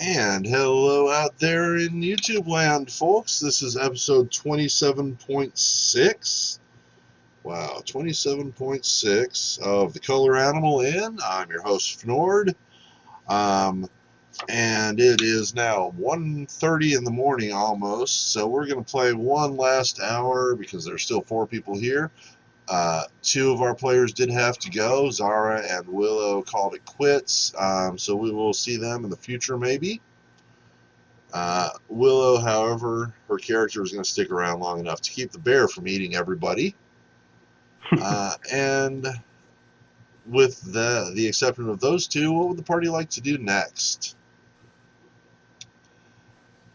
And hello out there in YouTube land, folks. This is episode 27.6. Wow, 27.6 of The Color Animal Inn. I'm your host, Fnord. And it is now 1:30 in the morning almost, so we're going to play one last hour because there's still 4 people here. Two of our players did have to go. Zara and Willow called it quits, so we will see them in the future maybe. Willow, however, her character is going to stick around long enough to keep the bear from eating everybody. And with the exception of those two, what would the party like to do next?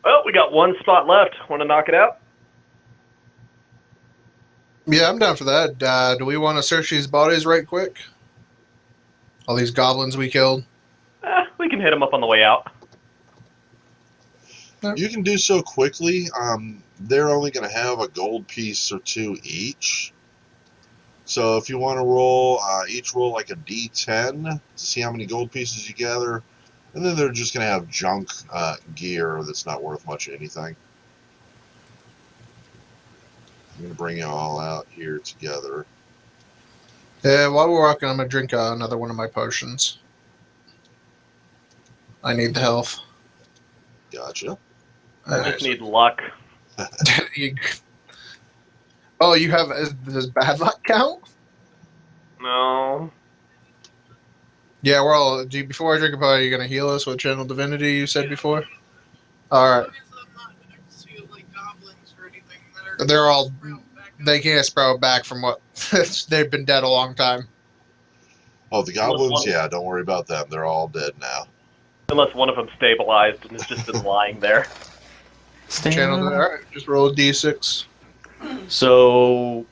Well, we got one spot left. Want to knock it out? Yeah, I'm down for that. Do we want to search these bodies right quick? All these goblins we killed? We can hit them up on the way out. You can do so quickly. They're only going to have a gold piece or 2 each. So if you want to roll, each roll like a d10 to see how many gold pieces you gather. And then they're just going to have junk gear that's not worth much of anything. I'm going to bring you all out here together. Yeah, while we're walking, I'm going to drink another one of my potions. I need the health. Gotcha. I just need luck. Oh, you have... Does bad luck count? No. Yeah, we're all... Before I drink a pot, are you going to heal us with Channel Divinity you said before? Alright. They're all... They can't sprout back from what... They've been dead a long time. Oh, the goblins? Yeah, don't worry about them. They're all dead now. Unless one of them stabilized and has just been lying there. Channel Divinity. Alright, just roll a d6. So...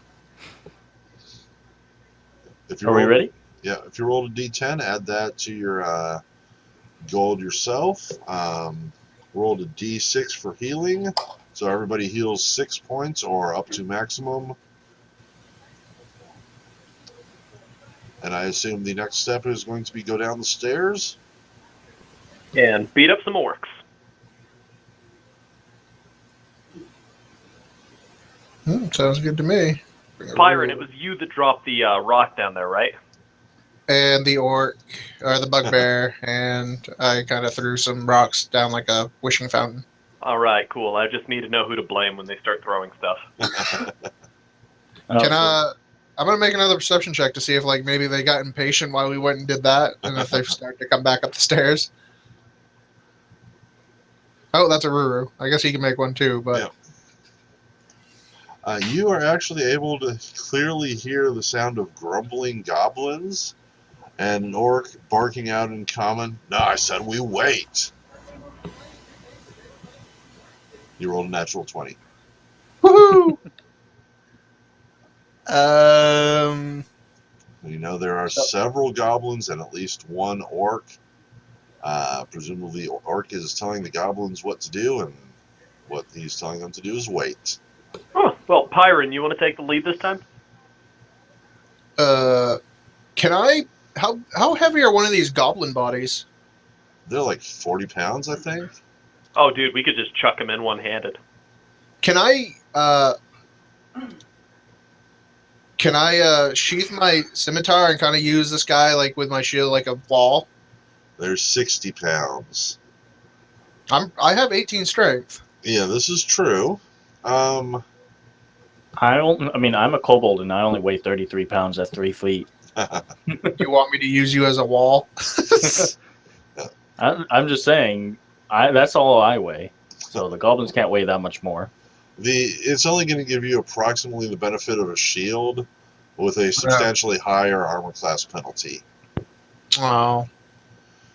Are we ready? Yeah, if you rolled a d10, add that to your gold yourself. Rolled a d6 for healing, so everybody heals 6 points or up to maximum. And I assume the next step is going to be go down the stairs. And beat up some orcs. Sounds good to me. Byron, it was you that dropped the rock down there, right? And the orc, or the bugbear, and I kind of threw some rocks down like a wishing fountain. All right, cool. I just need to know who to blame when they start throwing stuff. I'm gonna make another perception check to see if like maybe they got impatient while we went and did that, and if they start to come back up the stairs. Oh, that's a Ruru. I guess he can make one too, but. Yeah. You are actually able to clearly hear the sound of grumbling goblins and an orc barking out in common. No, I said we wait. You rolled a natural 20. Woohoo! You know there are several goblins and at least one orc. Presumably, orc is telling the goblins what to do, and what he's telling them to do is wait. Oh, well, Pyron, you want to take the lead this time? Can I? How heavy are one of these goblin bodies? They're like 40 pounds, I think. Oh, dude, we could just chuck him in one-handed. Can I sheath my scimitar and kind of use this guy like with my shield like a wall? They're 60 pounds. I have 18 strength. Yeah, this is true. I'm a kobold and I only weigh 33 pounds at 3 feet. You want me to use you as a wall? I'm just saying, that's all I weigh. So the goblins can't weigh that much more. It's only going to give you approximately the benefit of a shield with a substantially higher armor class penalty. Oh.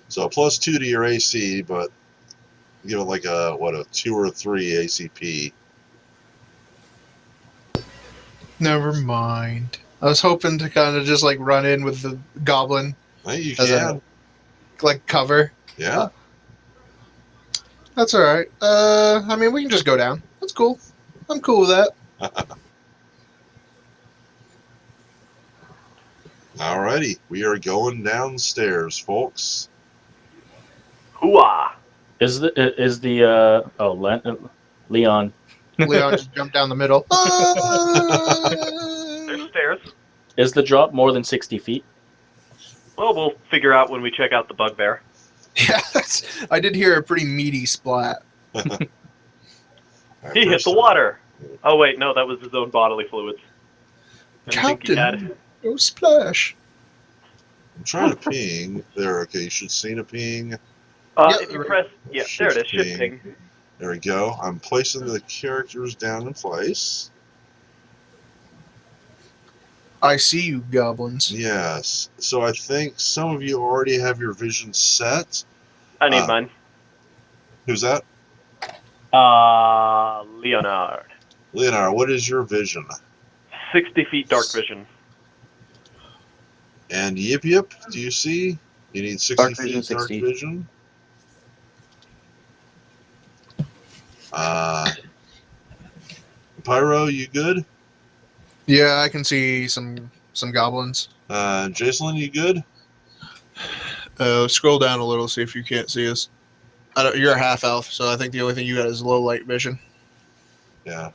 So a +2 to your AC, but give it like a 2 or 3 ACP. Never mind. I was hoping to kind of just like run in with the goblin. Hey, you as can. like cover. Yeah. That's alright. I mean, we can just go down. That's cool. I'm cool with that. Alrighty. We are going downstairs, folks. Hooah! Is the Leon? Leon just jumped down the middle. There's stairs. Is the drop more than 60 feet? Well, we'll figure out when we check out the bugbear. Yeah, I did hear a pretty meaty splat. He hit the water. Oh wait, no, that was his own bodily fluids. I didn't think he Captain, had. no splash. I'm trying to ping. There, okay, you should see a ping. If you press, there it is, shift ping. There we go. I'm placing the characters down in place. I see you, goblins. Yes. So I think some of you already have your vision set. I need mine. Who's that? Leonard. Leonard, what is your vision? 60 feet dark vision. And Yip Yip, do you see? You need 60 Dark feet vision, dark 60. vision. Pyro, you good? Yeah, I can see some goblins. Jason, you good? Scroll down a little, see if you can't see us. You're a half elf, so I think the only thing you got is low light vision. Yeah.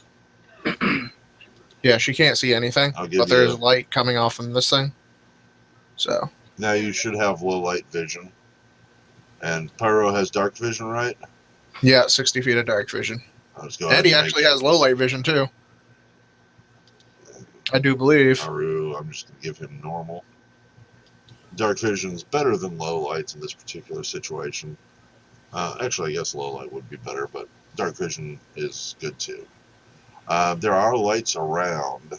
Yeah, she can't see anything, but there's light coming off from this thing. So now you should have low light vision. And Pyro has dark vision, right? yeah, 60 feet of dark vision. And he actually has low light vision too. I do believe. Haru, I'm just going to give him normal. Dark vision is better than low lights in this particular situation. Actually, I guess low light would be better, but dark vision is good too. There are lights around,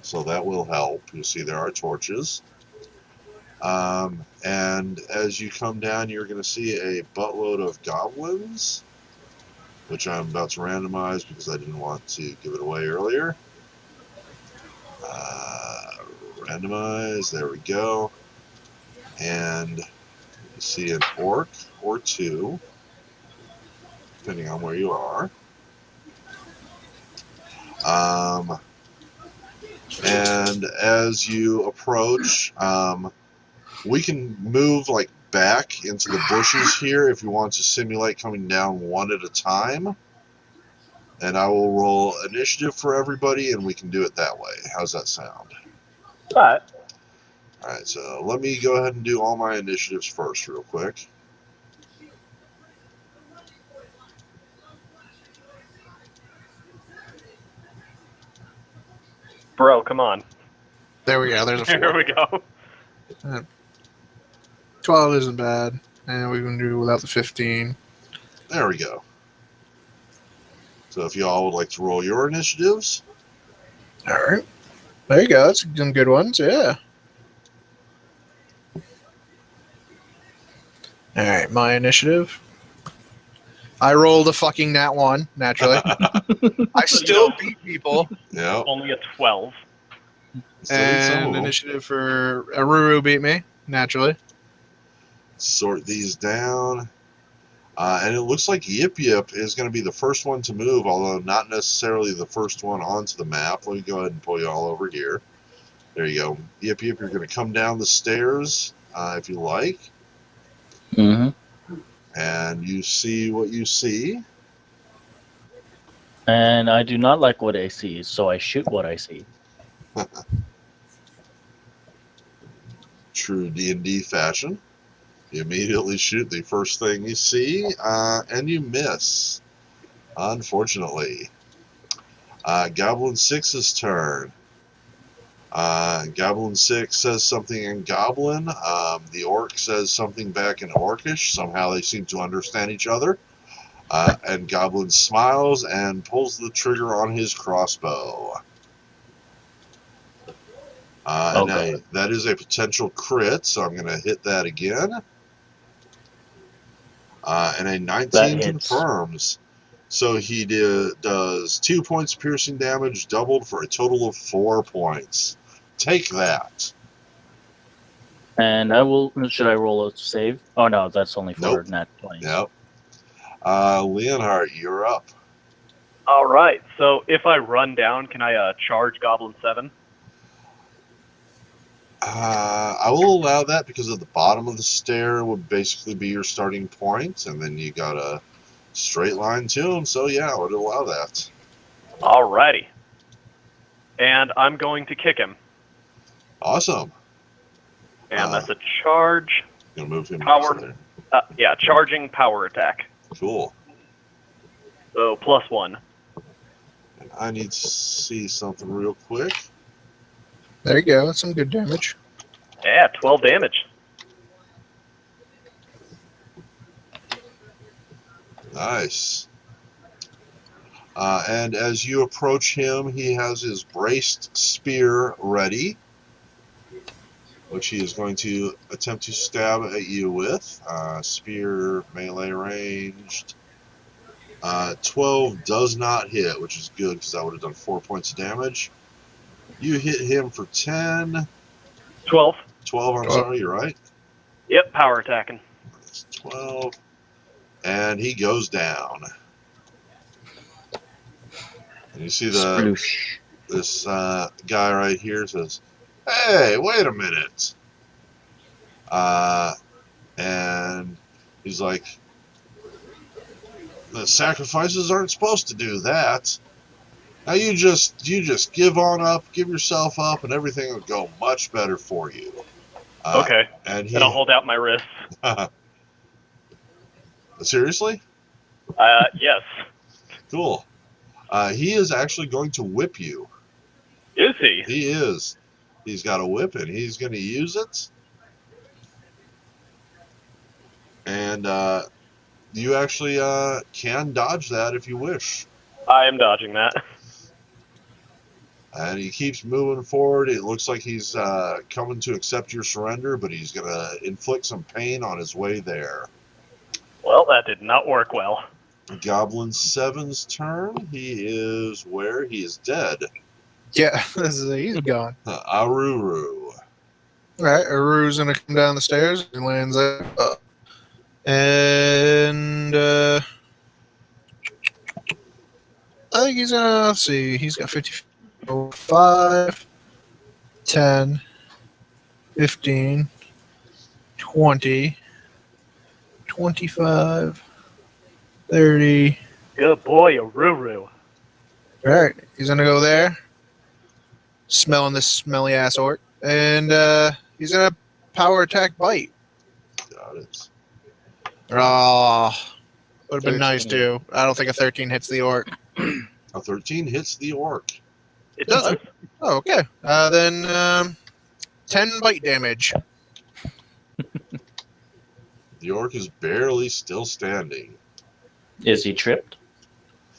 so that will help. You see there are torches. And as you come down, you're going to see a buttload of goblins, which I'm about to randomize because I didn't want to give it away earlier. Randomize, there we go. And you see an orc or two, depending on where you are. And as you approach, we can move like back into the bushes here if you want to simulate coming down one at a time. And I will roll initiative for everybody, and we can do it that way. How's that sound? Alright. Alright, so let me go ahead and do all my initiatives first real quick. Bro, come on. There we go. There's a 4. Here we go. 12 isn't bad. And we can do without the 15. There we go. So if you all would like to roll your initiatives. All right. There you go. That's some good ones. Yeah. All right. My initiative. I rolled a fucking nat 1, naturally. I still beat people. Yep. Only a 12. And initiative for Aruru beat me, naturally. Sort these down. And it looks like Yip Yip is going to be the first one to move, although not necessarily the first one onto the map. Let me go ahead and pull you all over here. There you go. Yip Yip, you're going to come down the stairs if you like. Mm-hmm. And you see what you see. And I do not like what I see, so I shoot what I see. True D&D fashion. You immediately shoot the first thing you see, and you miss. Unfortunately. Goblin 6's turn. Goblin 6 says something in Goblin. The Orc says something back in Orcish. Somehow they seem to understand each other. And Goblin smiles and pulls the trigger on his crossbow. And that is a potential crit, so I'm going to hit that again. And a 19 confirms. So he does 2 points of piercing damage, doubled for a total of 4 points. Take that. And should I roll a save? Oh no, that's only for nat 20. Yep. Leonhard, you're up. Alright, so if I run down, can I charge Goblin 7? I will allow that because at the bottom of the stair would basically be your starting point, and then you got a straight line to him. So yeah, I would allow that. Alrighty. And I'm going to kick him. Awesome. And that's a charge. Gonna move him Power. there. Yeah, charging power attack. Cool. So +1. And I need to see something real quick. There you go. That's some good damage. Yeah, 12 damage. Nice. And as you approach him, he has his braced spear ready, which he is going to attempt to stab at you with. Spear, melee ranged. 12 does not hit, which is good because I would have done 4 points of damage. You hit him for 10. 12. 12, I'm sorry, you're right. Yep, power attacking. That's 12. And he goes down. And you see this guy right here says, "Hey, wait a minute." And he's like, "The sacrifices aren't supposed to do that. Now you just give on up, give yourself up, and everything will go much better for you." Okay. And I'll hold out my wrists. Seriously? Yes. Cool. He is actually going to whip you. Is he? He is. He's got a whip and he's going to use it. And you actually can dodge that if you wish. I am dodging that. And he keeps moving forward. It looks like he's coming to accept your surrender, but he's going to inflict some pain on his way there. Well, that did not work well. Goblin 7's turn. He is where? He is dead. Yeah, he's gone. Aruru. Alright, Aruru's gonna come down the stairs and lands up. And I think he's gonna, let's see, he's got 55, 10, 15, 20, 25, 30. Good boy, Aruru. Alright, he's gonna go there, smelling this smelly ass orc, and he's gonna power attack bite. Got it. Oh, would have been 13. nice too. I don't think a 13 hits the orc. A 13 hits the orc. It Does does. it? Oh, okay. Then 10 bite damage. The orc is barely still standing. Is he tripped?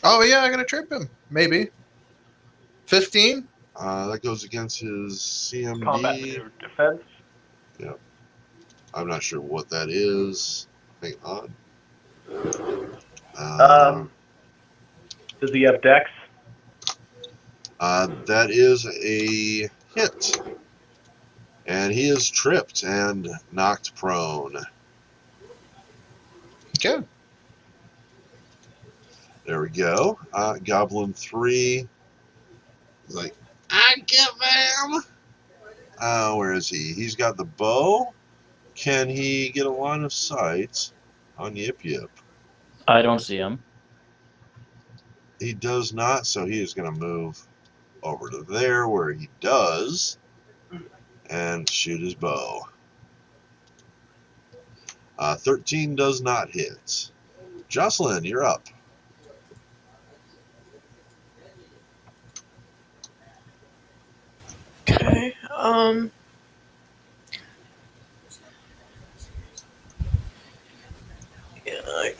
Oh yeah, I'm gonna trip him. Maybe. 15. That goes against his CMD. Combat maneuver defense. I'm not sure what that is. Hang on. Does he have dex? That is a hit. And he is tripped and knocked prone. Okay. There we go. Goblin 3 is like, I get him! Where is he? He's got the bow. Can he get a line of sight on Yip Yip? I don't see him. He does not, so he is going to move over to there where he does and shoot his bow. 13 does not hit. Jocelyn, you're up. Okay. Yeah,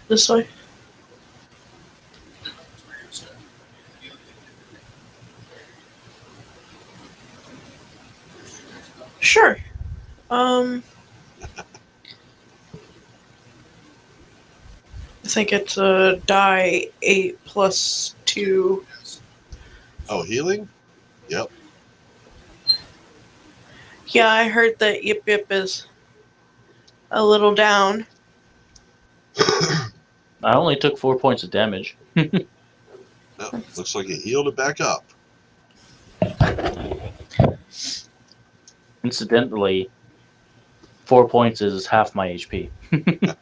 this way. Sure. I think it's a die 8 plus 2. Oh, healing? Yep. Yeah, I heard that Yip Yip is a little down. I only took 4 points of damage. Oh, looks like it healed it back up. Incidentally, 4 points is half my HP. The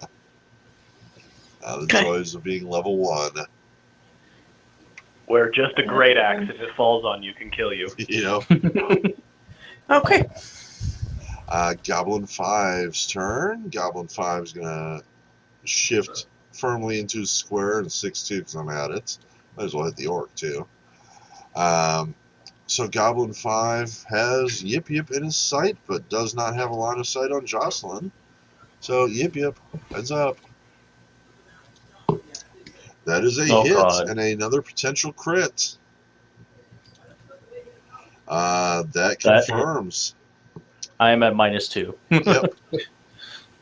Okay. joys of being level 1. Where just a great axe, if it falls on you, can kill you. You know, Okay. Goblin 5's turn. Goblin 5's gonna shift firmly into a square and 6-2 because I'm at it. Might as well hit the orc too. So Goblin 5 has Yip Yip in his sight, but does not have a line of sight on Jocelyn. So Yip Yip, heads up. That is a Oh, hit God. and another potential crit. That That confirms. I am at -2. Yep,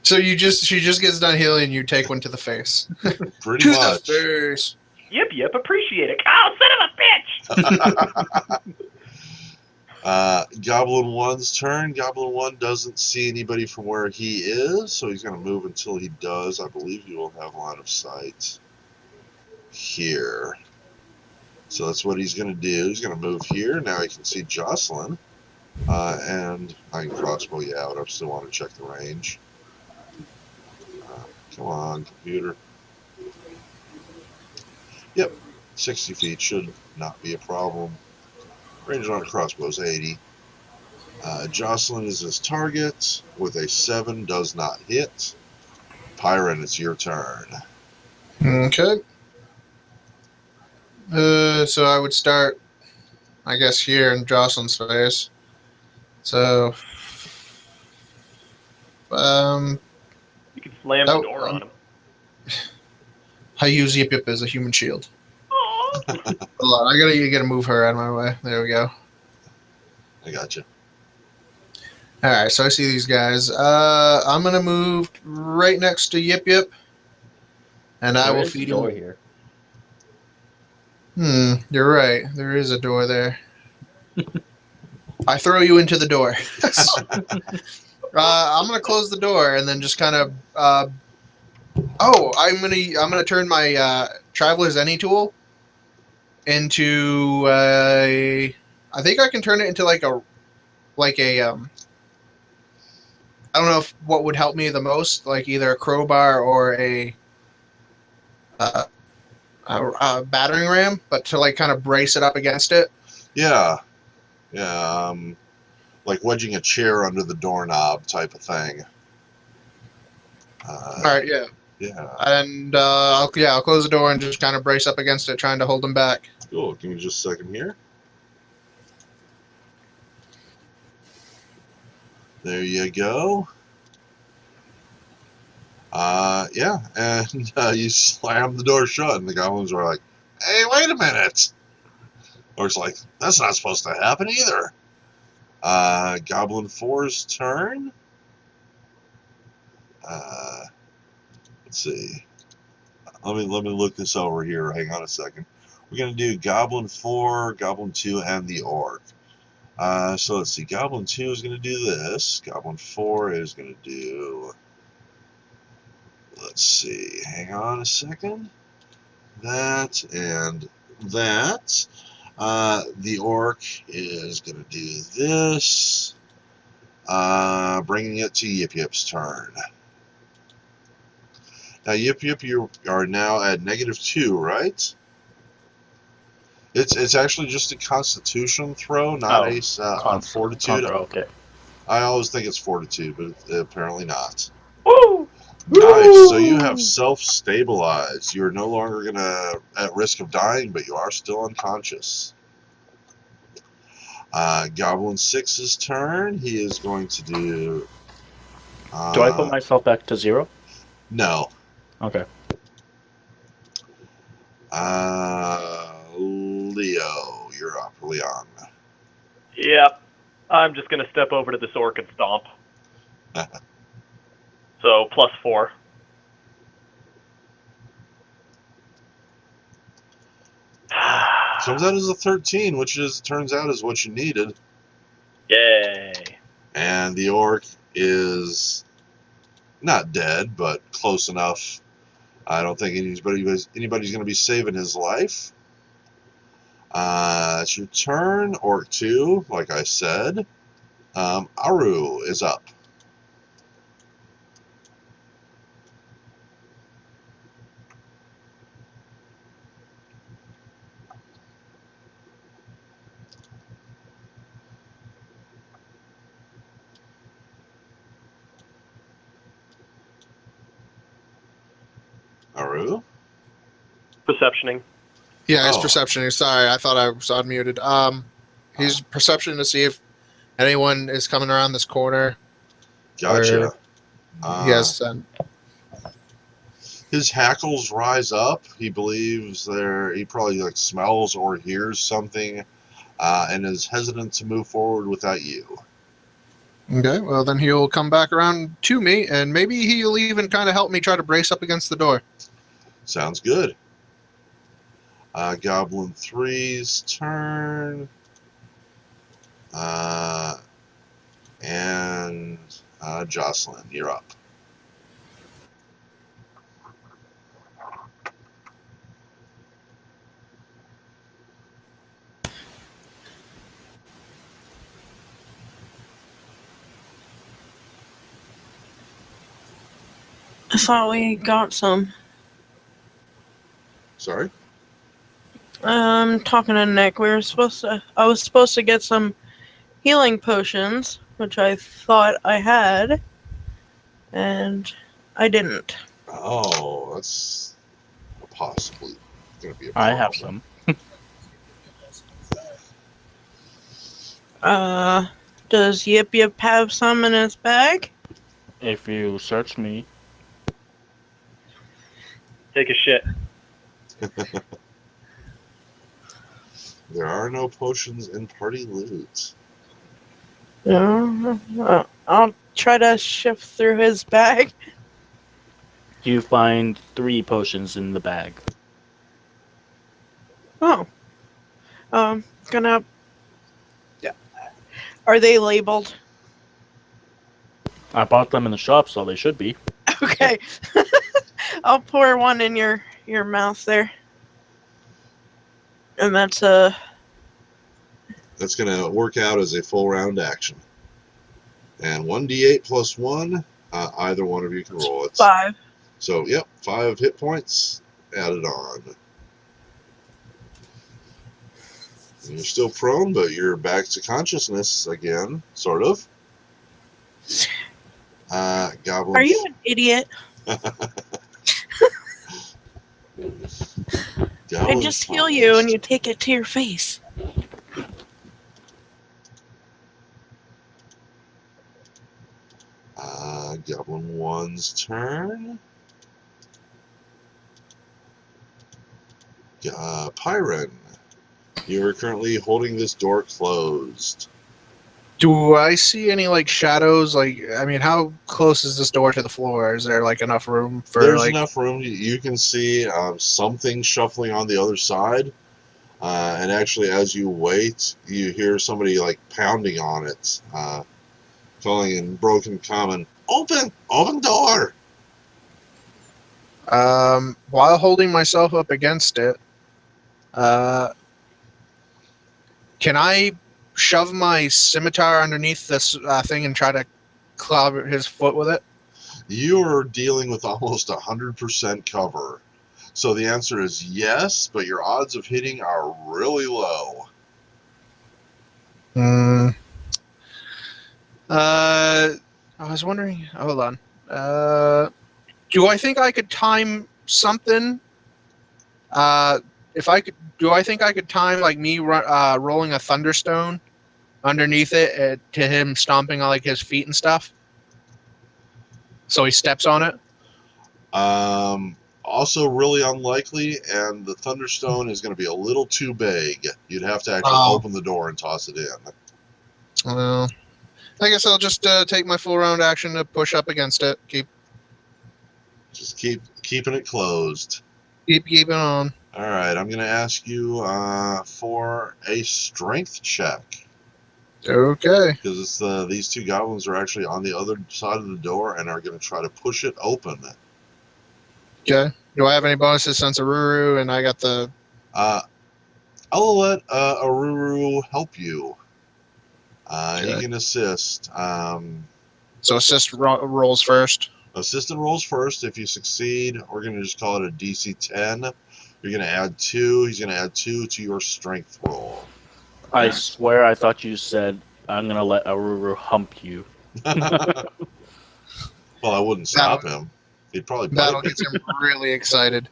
So she just gets done healing, you take one to the face. pretty To much. the face. Yip, appreciate it. Oh, son of a bitch! Goblin 1's turn. Goblin 1 doesn't see anybody from where he is, so he's going to move until he does. I believe he will have line of sight here. So that's what he's going to do. He's going to move here. Now he can see Jocelyn. And I can crossbow you out. I still want to check the range. Come on, computer. Yep, 60 feet should not be a problem. Range on a crossbow is 80. Jocelyn is his target with a 7, does not hit. Pyron, it's your turn. Okay. So I would start, I guess, here in Jocelyn's face. So, You can slam the door on him. I use Yip Yip as a human shield. Oh. Hold on, you gotta move her out of my way. There we go. I got you. All right, so I see these guys. I'm gonna move right next to Yip Yip, and I There will is a feed door him. here. You're right. There is a door there. I throw you into the door. I'm gonna close the door and then just kind of. I'm gonna turn my Traveler's Any tool into a. I think I can turn it into like a. I don't know what would help me the most, like either a crowbar or a battering ram, but to like kind of brace it up against it. Yeah. Like wedging a chair under the doorknob type of thing. All right, yeah. Yeah. And I'll close the door and just kind of brace up against it, trying to hold them back. Cool. Give me just a second here. There you go. Yeah, and you slam the door shut, and the goblins are like, "Hey, wait a minute!" Or it's like, "That's not supposed to happen either." Goblin 4's turn. Let's see. Let me look this over here. Hang on a second. We're gonna do Goblin 4, Goblin 2, and the Orc. So let's see. Goblin 2 is gonna do this. Goblin 4 is gonna do. Let's see. Hang on a second. That and that. The Orc is gonna do this. Bringing it to Yip Yip's turn. Now, Yip Yip, you are now at -2, right? It's actually just a Constitution throw, not a Fortitude. Okay. I always think it's Fortitude, but apparently not. Woo! Nice. So you have self-stabilized. You're no longer at risk of dying, but you are still unconscious. Goblin 6's turn. He is going to do. Do I put myself back to 0? No. Okay. Leo, you're up. Leon. Yep. I'm just going to step over to this orc and stomp. So, +4. Comes out as a 13, which turns out is what you needed. Yay. And the orc is not dead, but close enough. I don't think anybody's going to be saving his life. It's your turn, Orc 2, like I said. Aru is up. Aru? Perceptioning. Yeah, he's Oh. perceptioning. Sorry, I thought I was unmuted. He's perception to see if anyone is coming around this corner. Gotcha. Yes. His hackles rise up. He believes he probably like smells or hears something, and is hesitant to move forward without you. Okay, well then he'll come back around to me, and maybe he'll even kind of help me try to brace up against the door. Sounds good. Goblin 3's turn. And Jocelyn, you're up. I thought we got some. Sorry? Talking to Nick, I was supposed to get some healing potions, which I thought I had, and I didn't. Oh, that's possibly going to be a I problem. have some. Does Yip Yip have some in his bag? If you search me, Take a shit. There are no potions in party loot. I'll try to shift through his bag. you find 3 potions in the bag. Oh. Gonna. Are they labeled? I bought them in the shop, so they should be. Okay. I'll pour one in your mouth there. And that's That's going to work out as a full round action. And 1d8 plus 1, either one of you can roll it. 5. So, yep, 5 hit points added on. And you're still prone, but you're back to consciousness again, sort of. Goblin. Are you an idiot? I just heal you and you take it to your face. Goblin 1's turn. Pyron, you are currently holding this door closed. Do I see any like shadows? Like, I mean, how close is this door to the floor? Is there like enough room for? There's like... enough room. You can see something shuffling on the other side, and actually, as you wait, you hear somebody like pounding on it, calling in broken common, "Open door!" While holding myself up against it, can I shove my scimitar underneath this thing and try to clobber his foot with it? You are dealing with almost 100% cover. So the answer is yes, but your odds of hitting are really low. I was wondering. Hold on. Do I think I could time something? Do I think I could time like me rolling a thunderstone underneath it to him stomping on like his feet and stuff? So he steps on it. Also really unlikely, and the Thunderstone is going to be a little too big. You'd have to actually open the door and toss it in. Well, I guess I'll just take my full round action to push up against it. Just keeping it closed. Keep it on. All right, I'm going to ask you for a strength check. Okay. Because these two goblins are actually on the other side of the door and are going to try to push it open. Okay. Do I have any bonuses since Aruru and I got the... I'll let Aruru help you. He Okay. can assist. So assist rolls first. Assistant rolls first. If you succeed, we're going to just call it a DC 10. You're going to add 2. He's going to add 2 to your strength roll. I swear I thought you said, I'm going to let Aruru hump you. Well, I wouldn't stop him. He'd probably bite Battle me. gets him really excited.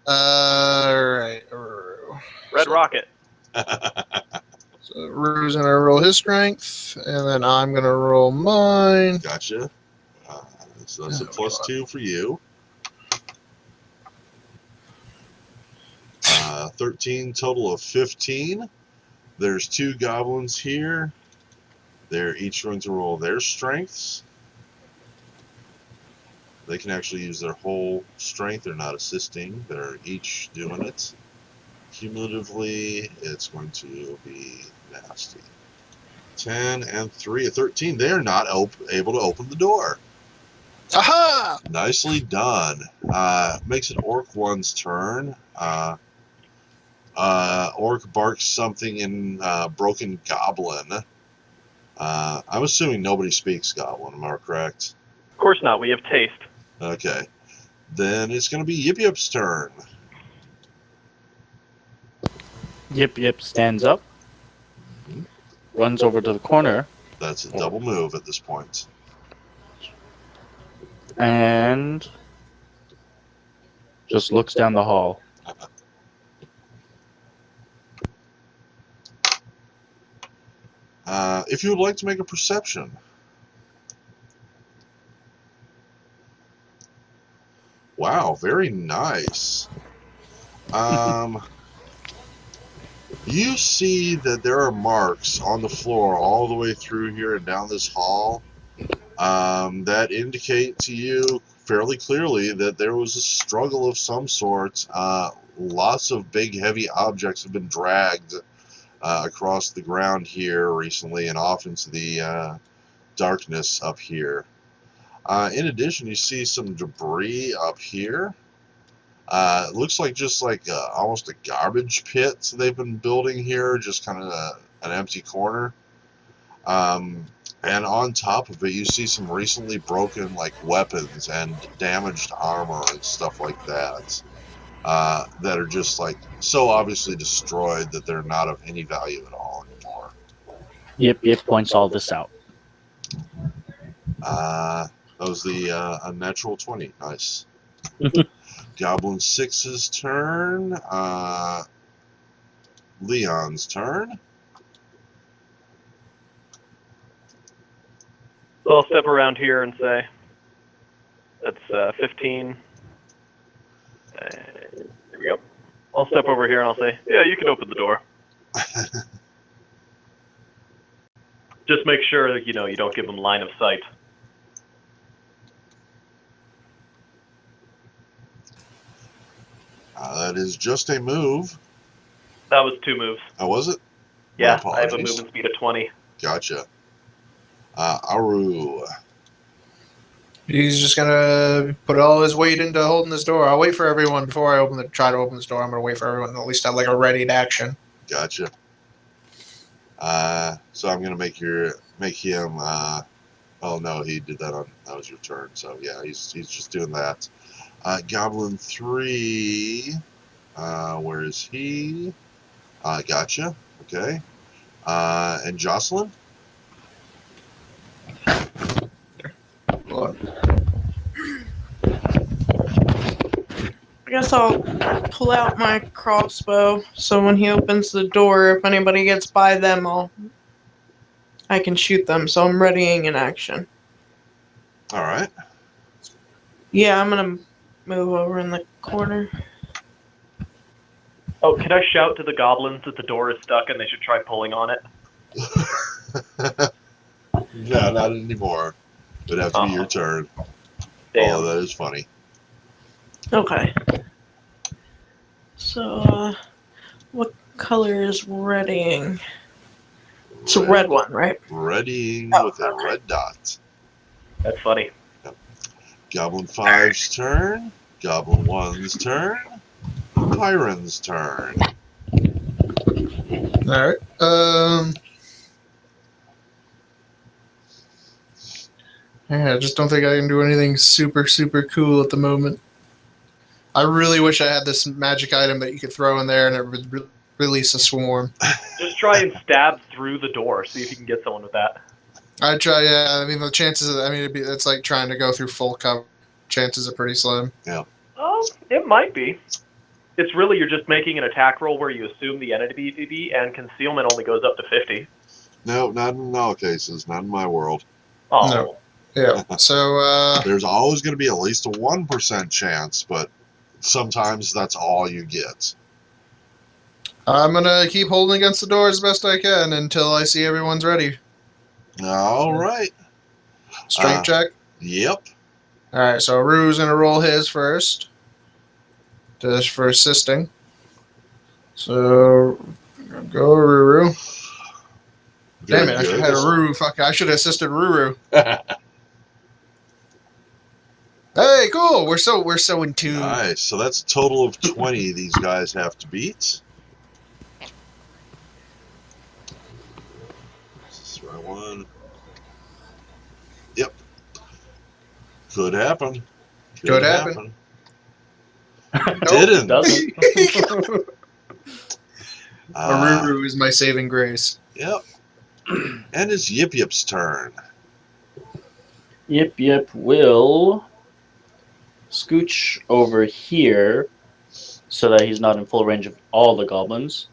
Alright. Red Rocket. So Rue's gonna roll his strength, and then I'm gonna roll mine. Gotcha. So that's a Oh, plus God. 2 for you. 13, total of 15. There's 2 goblins here. They're each going to roll their strengths. They can actually use their whole strength. They're not assisting. They're each doing it. Cumulatively, it's going to be nasty. 10 and 3, 13. They are not able to open the door. Aha! Nicely done. Makes it Orc 1's turn. Orc barks something in Broken Goblin. I'm assuming nobody speaks Goblin, am I correct? Of course not. We have taste. Okay. Then it's going to be Yip Yip's turn. Yip Yip stands up, runs over to the corner, That's a double move at this point. and just looks down the hall. If you would like to make a perception. Wow, very nice. You see that there are marks on the floor all the way through here and down this hall that indicate to you fairly clearly that there was a struggle of some sort. Lots of big, heavy objects have been dragged across the ground here recently and off into the darkness up here. In addition, you see some debris up here. It looks like just like almost a garbage pit they've been building here, just kind of an empty corner. And on top of it, you see some recently broken like weapons and damaged armor and stuff like that that are just like so obviously destroyed that they're not of any value at all anymore. Yip Yip points all this out. That was the unnatural 20. Nice. Goblin 6's turn. Leon's turn. So I'll step around here and say, that's 15. There we go. I'll step over here and I'll say, yeah, you can open the door. Just make sure that, you don't give them line of sight. That is just a move. That was 2 moves. Oh, was it? Yeah, My I have a apologies. movement speed of 20. Gotcha. Aru. He's just gonna put all his weight into holding this door. I'll wait for everyone before I try to open this door. I'm gonna wait for everyone to at least have like a ready to action. Gotcha. So I'm gonna make him. Oh no, he did that that was your turn. So yeah, he's just doing that. Goblin 3. Where is he? Gotcha. Okay. And Jocelyn. I guess I'll pull out my crossbow so when he opens the door, if anybody gets by them, I can shoot them. So I'm readying an action. All right. Yeah, I'm gonna move over in the corner. Oh, can I shout to the goblins that the door is stuck and they should try pulling on it? No, not anymore. It'd have to be your turn. Damn. Oh, that is funny. Okay. So, what color is readying? It's a red one, right? Readying Oh, with a okay. red dot. That's funny. Goblin 5's turn. Goblin 1's turn. Pyron's turn. All right. Yeah, I just don't think I can do anything super, super cool at the moment. I really wish I had this magic item that you could throw in there and it would release a swarm. Just try and stab through the door. See if you can get someone with that. I'd try, yeah. I mean, the chances, it's like trying to go through full cover. Chances are pretty slim. It might be. It's really you're just making an attack roll where you assume the enemy be, and concealment only goes up to 50. No, not in all cases. Not in my world. Oh. No. Yeah. So, There's always going to be at least a 1% chance, but sometimes that's all you get. I'm going to keep holding against the door as best I can until I see everyone's ready. All right. Strength check? Yep. All right, so Ruru's going to roll his first. Just for assisting. So, go Ruru. Damn it, I should have had a Ruru. Fuck, I should have assisted Ruru. Hey, cool. We're so in tune. Nice. So that's a total of 20 these guys have to beat. This is the right one. Yep. Could happen. Could happen. Didn't. Doesn't. Ruru is my saving grace. Yep. And it's Yip Yip's turn. Yip Yip will scooch over here so that he's not in full range of all the goblins.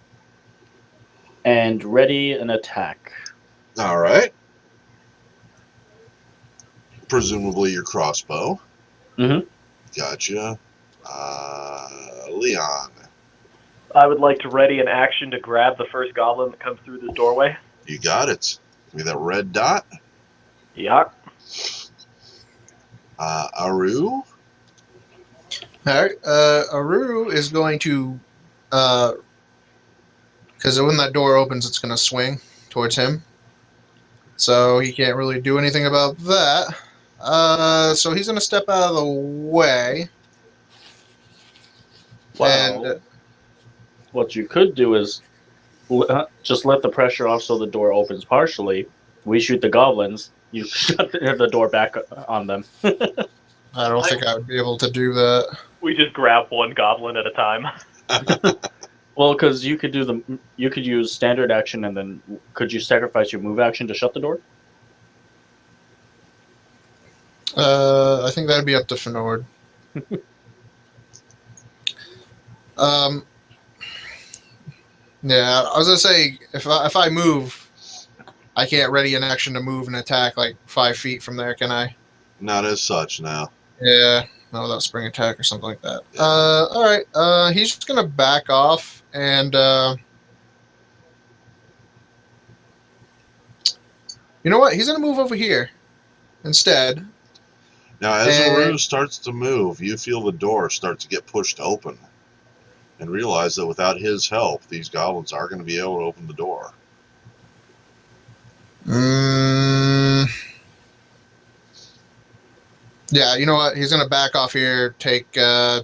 And ready an attack. All right. Presumably your crossbow. Mm-hmm. Gotcha. Leon. I would like to ready an action to grab the first goblin that comes through this doorway. You got it. Give me that red dot. Yeah. Aru. All right, Aru is going to, because when that door opens, it's going to swing towards him. So he can't really do anything about that. So he's going to step out of the way. Well, And, what you could do is just let the pressure off so the door opens partially. We shoot the goblins. You shut the door back on them. I don't think I would be able to do that. We just grab one goblin at a time. Well, because you could use standard action, and then could you sacrifice your move action to shut the door? I think that'd be up to Fenord. Yeah, I was gonna say if I move, I can't ready an action to move and attack like 5 feet from there, can I? Not as such now. Yeah, no, without spring attack or something like that. All right. He's just gonna back off and you know what? He's gonna move over here instead. Now, as Aru starts to move, you feel the door start to get pushed open. And realize that without his help, these goblins are going to be able to open the door. Yeah, you know what? He's going to back off here, and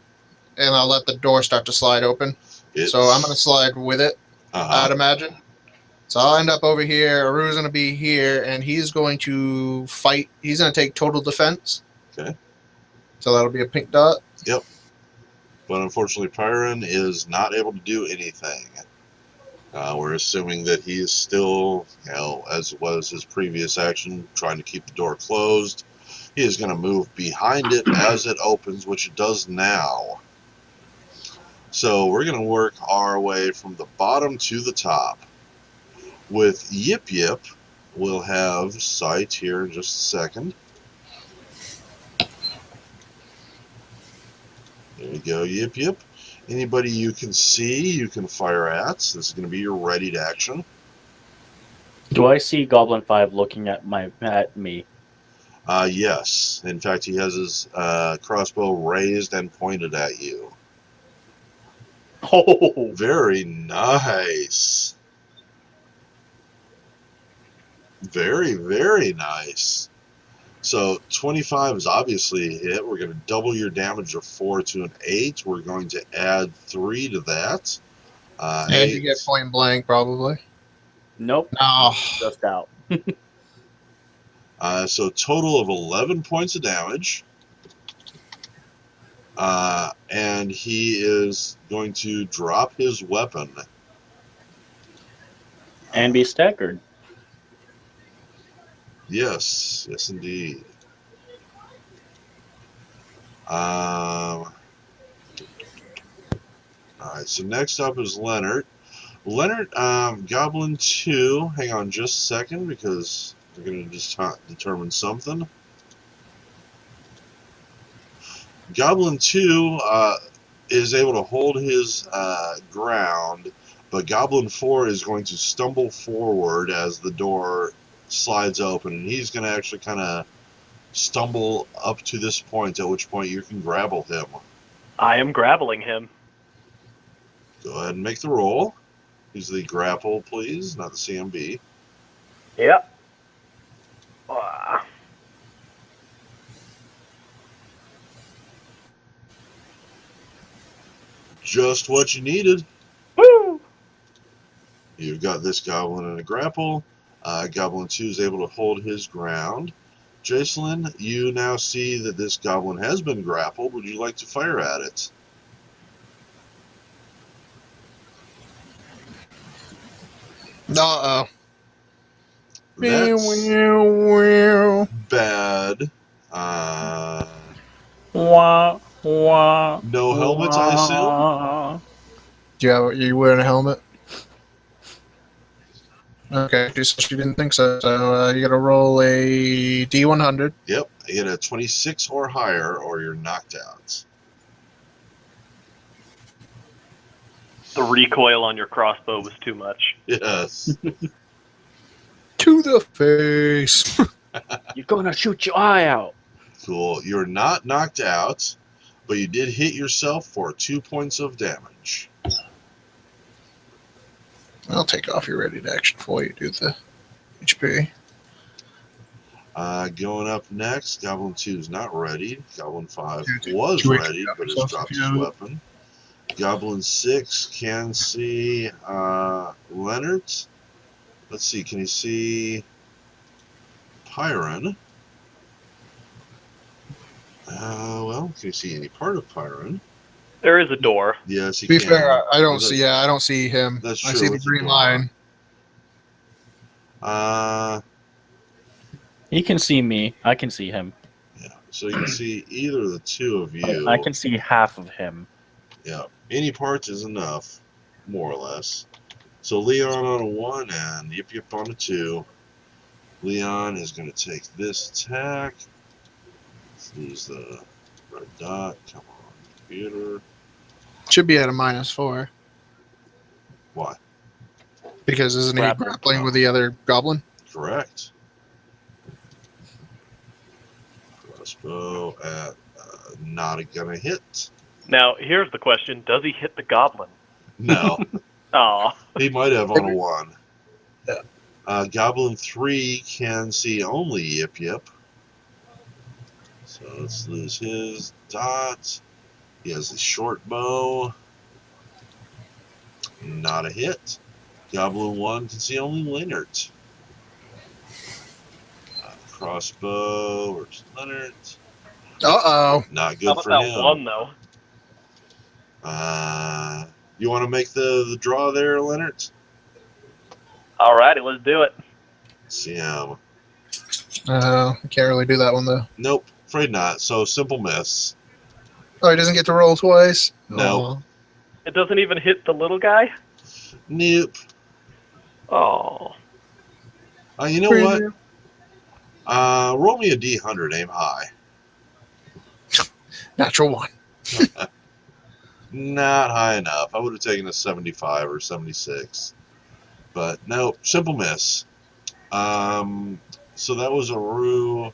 I'll let the door start to slide open. So I'm going to slide with it, I'd imagine. So I'll end up over here. Aru's going to be here, and he's going to fight. He's going to take total defense. Okay. So that'll be a pink dot. Yep. But unfortunately, Pyron is not able to do anything. We're assuming that he is still, as was his previous action, trying to keep the door closed. He is going to move behind it as it opens, which it does now. So we're going to work our way from the bottom to the top. With Yip Yip, we'll have sight here in just a second. There you go, Yip Yip. Anybody you can see, you can fire at. This is going to be your readied action. Do I see Goblin 5 looking at me? Yes. In fact, he has his crossbow raised and pointed at you. Oh! Very nice. Very, very nice. So 25 is obviously a hit. We're going to double your damage of 4 to an 8. We're going to add 3 to that. And you 8. get point blank, probably. Nope. No. Just out. So total of 11 points of damage. And he is going to drop his weapon. And be staggered. Yes, indeed. All right, so next up is Leonard. Leonard, Goblin 2, hang on just a second because we're going to just determine something. Goblin 2 is able to hold his ground, but Goblin 4 is going to stumble forward as the door slides open, and he's going to actually kind of stumble up to this point, at which point you can grapple him. I am grappling him. Go ahead and make the roll. Use the grapple, please, not the CMB. Yep. Just what you needed. Woo! You've got this goblin in a grapple. Goblin 2 is able to hold his ground. Jacelyn, you now see that this goblin has been grappled. Would you like to fire at it? Uh-oh. That's bad. Wah, wah, No helmet, I assume? wah. You wearing a helmet? Okay, she didn't think so. So you got to roll a D100. Yep, you get a 26 or higher, or you're knocked out. The recoil on your crossbow was too much. Yes. To the face. You're gonna shoot your eye out. Cool. You're not knocked out, but you did hit yourself for 2 points of damage. I'll take off your ready to action before you do the HP. Going up next, Goblin 2 is not ready. Goblin 5 Yeah, was two ready, HP but has yourself dropped if his you have it. weapon. Goblin 6 can see Leonard. Let's see, can he see Pyron? Well, can you see any part of Pyron? There is a door. Yes, he To be can. fair, I don't That's- see. Yeah, I don't see him. That's I true, see the with the green door. line. He can see me. I can see him. Yeah, so you can see either of the two of you. I can see half of him. Yeah, any part is enough, more or less. So Leon on a 1 and Yip Yip on a 2. Leon is going to take this attack. Let's lose the red dot. Come on, computer. Should be at a -4 Why? because isn't he Grapple. grappling with the other goblin? Correct. Crossbow at not gonna hit. Now, here's the question. Does he hit the goblin? No, Aw. he might have on a 1. Yeah. Goblin 3 can see only Yip Yip. So let's lose his dot. He has the short bow. Not a hit. Goblin 1 can see only Leonard. Crossbow versus Leonard. Uh-oh. Not How good about for that him. one, though? You want to make the draw there, Leonard? Alrighty, let's do it. See him. I can't really do that one, though. Nope, afraid not. So simple miss. Oh, he doesn't get to roll twice? No. Aw. It doesn't even hit the little guy? Nope. Oh. You know what? Roll me a D100, aim high. Natural 1. Not high enough. I would have taken a 75 or 76. But no, simple miss. So that was Aru.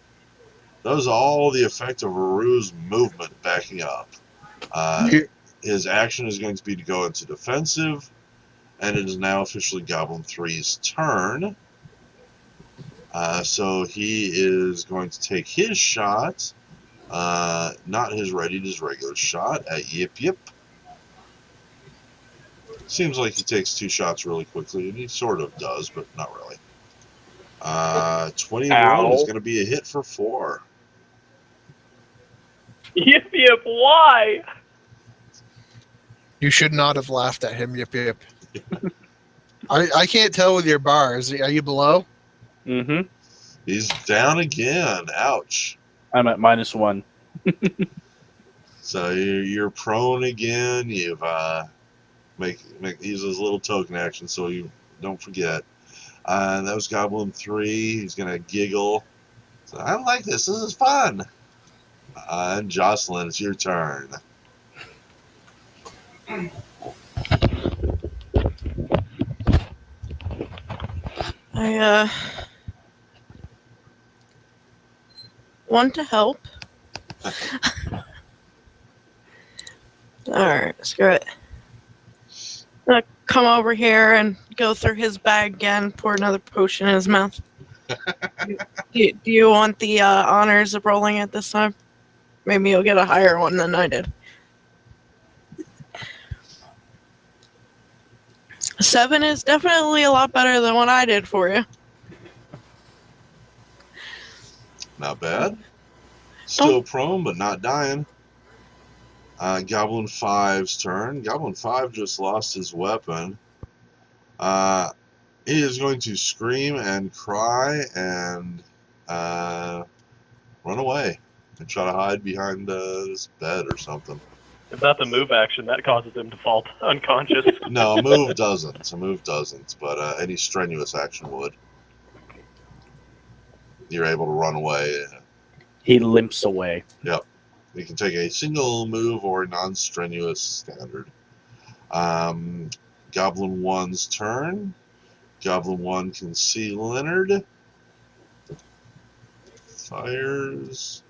That was all the effect of Aru's movement backing up. His action is going to be to go into defensive, and it is now officially Goblin 3's turn. So he is going to take his shot, not his ready, his regular shot at Yip Yip. Seems like he takes 2 shots really quickly, and he sort of does, but not really. 21 is Ow. going to be a hit for 4. Yip yip, why? You should not have laughed at him, Yip Yip. I can't tell with your bars. Are you below? Mm-hmm. He's down again. Ouch. I'm at -1. So you're prone again. You've make use his little token action so you don't forget. And that was Goblin 3. He's gonna giggle. So, I like this. This is fun. And Jocelyn, it's your turn. I want to help. Alright, screw it. I'm gonna come over here and go through his bag again, pour another potion in his mouth. do you want the honors of rolling it this time? Maybe you'll get a higher one than I did. 7 is definitely a lot better than what I did for you. Not bad. Still prone, but not dying. Goblin 5's turn. Goblin 5 just lost his weapon. He is going to scream and cry and run away and try to hide behind this bed or something. It's not the move action that causes him to fall unconscious. No, a move doesn't. A move doesn't, but any strenuous action would. You're able to run away. He limps away. Yep. You can take a single move or a non-strenuous standard. Goblin 1's turn. Goblin 1 can see Leonard. Fires.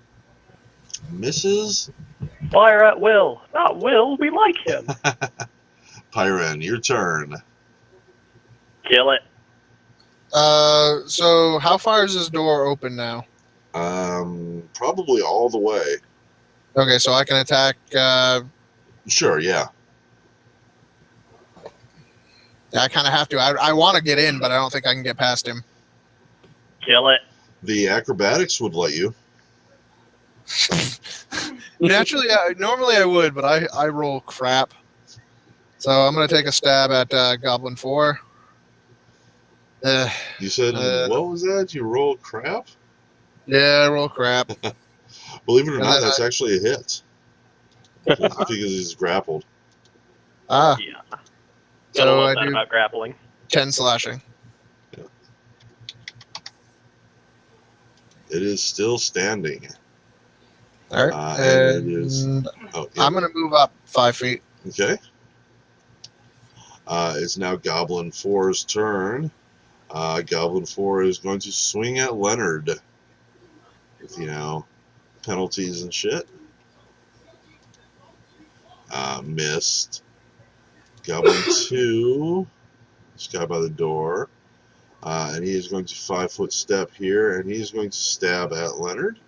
Misses. Fire at will. Not will, we like him. Pyren, your turn. Kill it. So how far is this door open now? Probably all the way. Okay, so I can attack. Sure, yeah. I kind of have to. I want to get in, but I don't think I can get past him. Kill it. The acrobatics would let you. Naturally, normally I would, but I roll crap. So I'm going to take a stab at Goblin 4. You said, what was that? You rolled crap? Yeah, I roll crap. Believe it or And not, then that's actually a hit. Because he's grappled. Ah, Yeah. so Gotta love I that do about grappling. 10 slashing. It is still standing. All right. And it is. Oh, yeah. I'm going to move up 5 feet. Okay. It's now Goblin 4's turn. Goblin 4 is going to swing at Leonard. With, penalties and shit. Missed. Goblin 2. This guy by the door. And he is going to 5-foot step here, and he's going to stab at Leonard.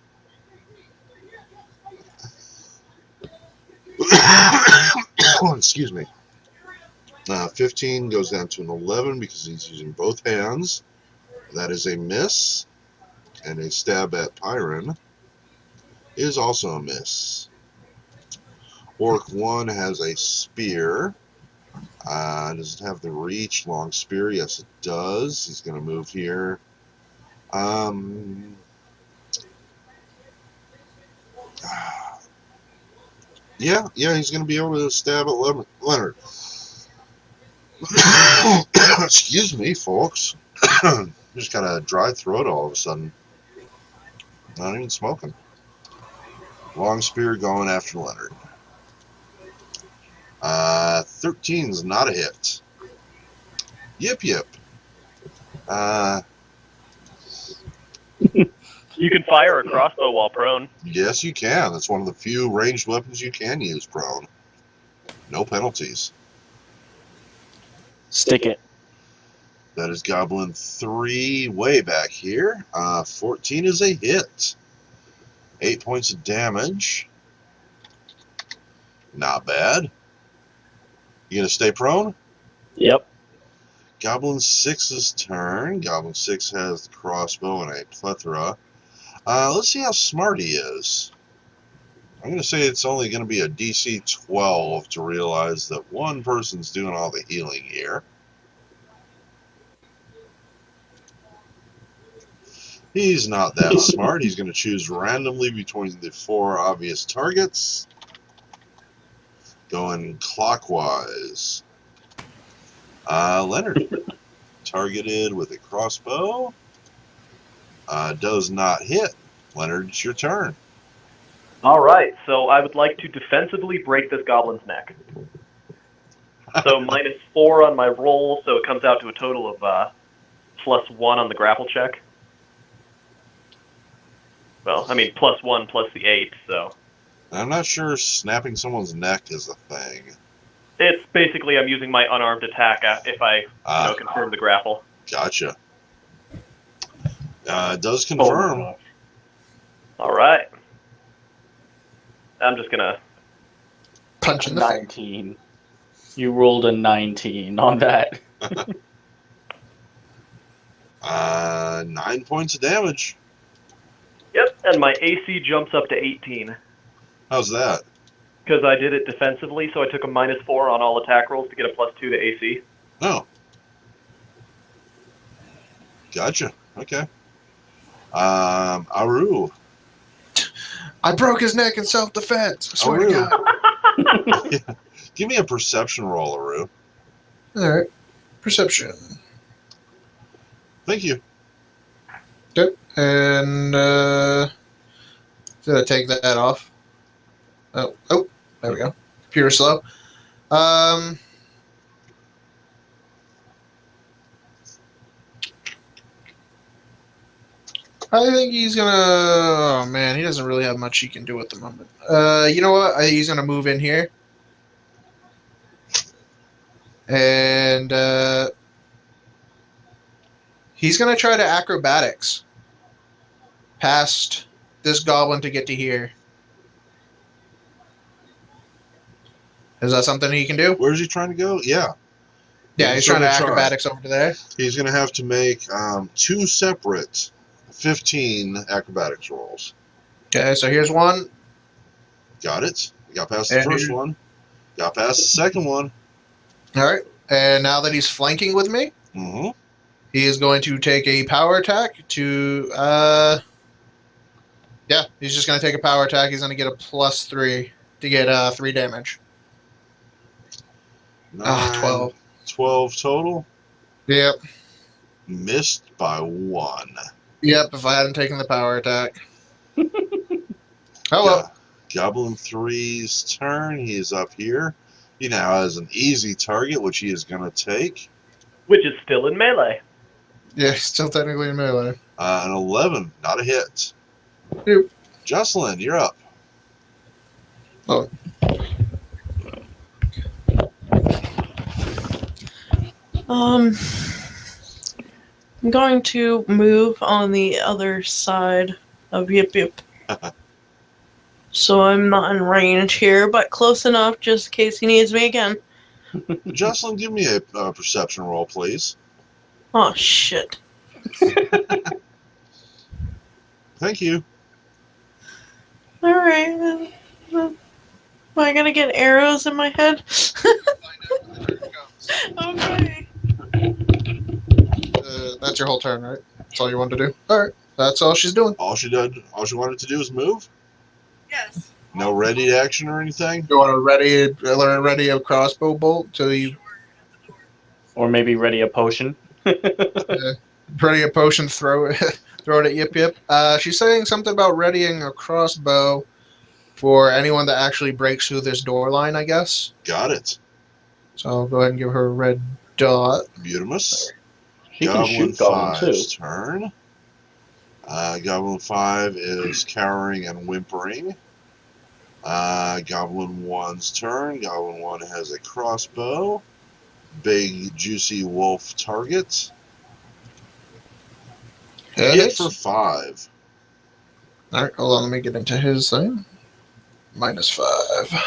Excuse me. 15 goes down to an 11 because he's using both hands. That is a miss. And a stab at Pyren is also a miss. Orc 1 has a spear. Does it have the reach? Long spear? Yes, it does. He's going to move here. Yeah, he's going to be able to stab at Leonard. Excuse me, folks. Just got a dry throat all of a sudden. Not even smoking. Long spear going after Leonard. 13's not a hit. Yip. You can fire a crossbow while prone. Yes, you can. That's one of the few ranged weapons you can use prone. No penalties. Stick it. That is Goblin 3 way back here. 14 is a hit. 8 points of damage. Not bad. You gonna stay prone? Yep. Goblin 6's turn. Goblin 6 has the crossbow and a plethora. Let's see how smart he is. I'm going to say it's only going to be a DC 12 to realize that one person's doing all the healing here. He's not that smart. He's going to choose randomly between the 4 obvious targets. Going clockwise. Leonard, targeted with a crossbow. Does not hit. Leonard, it's your turn. All right, so I would like to defensively break this goblin's neck. So -4 on my roll, so it comes out to a total of +1 on the grapple check. Well, I mean +1 plus the 8, so I'm not sure snapping someone's neck is a thing. it's basically I'm using my unarmed attack if I confirm the grapple. Gotcha. It does Oh my confirm. gosh. All right. I'm just gonna. Punch in the face. 19. You rolled a 19 on that. 9 points of damage. Yep, and my AC jumps up to 18 How's that? because I did it defensively. So I took a -4 on all attack rolls to get a +2 to AC. Oh. Gotcha. Okay. Aru. I broke his neck in self-defense. I swear to Aru. God. Give me a perception roll, Aru. All right. Perception. Thank you. Good. And did I take that off? Oh, there we go. Computer slow. I think he's gonna. Oh man, he doesn't really have much he can do at the moment. You know what? He's gonna move in here, and he's gonna try to acrobatics past this goblin to get to here. Is that something he can do? Where's he trying to go? Yeah. Yeah, he's trying to Try. acrobatics over to there. He's going to have to make 2 separate 15 acrobatics rolls. Okay, so here's one. Got it. We got past the And first here's- one. Got past the second one. All right, and now that he's flanking with me, Mm-hmm. he is going to take a power attack to. Yeah, he's just going to take a power attack. He's going to get a +3 to get 3 damage. 12. 12 total. Yep. Missed by 1. Yep, if I hadn't taken the power attack. Oh, well. Goblin 3's turn. He is up here. He now has an easy target, which he is going to take. Which is still in melee. Yeah, he's still technically in melee. An 11, not a hit. Yep. Jocelyn, you're up. Oh. I'm going to move on the other side of Yip Yip. So I'm not in range here, but close enough just in case he needs me again. Jocelyn, give me a perception roll, please. Oh, shit. Thank you. Alright. Am I gonna get arrows in my head? Okay. That's your whole turn, right? That's all you wanted to do? Alright, that's all she's doing. All she wanted to do is move. Yes. No ready action or anything. You want to ready a crossbow bolt till you Or maybe ready a potion. ready a potion, throw it at Yip Yip. She's saying something about readying a crossbow for anyone that actually breaks through this door line, I guess. Got it. So I'll go ahead and give her a red dot. Beautimus. She can shoot Goblin too. 5's turn. Goblin 5 is cowering and whimpering. Goblin 1's turn. Goblin 1 has a crossbow. Big, juicy wolf target. That Hit hits. for 5. Alright, hold on, let me get into his thing. -5.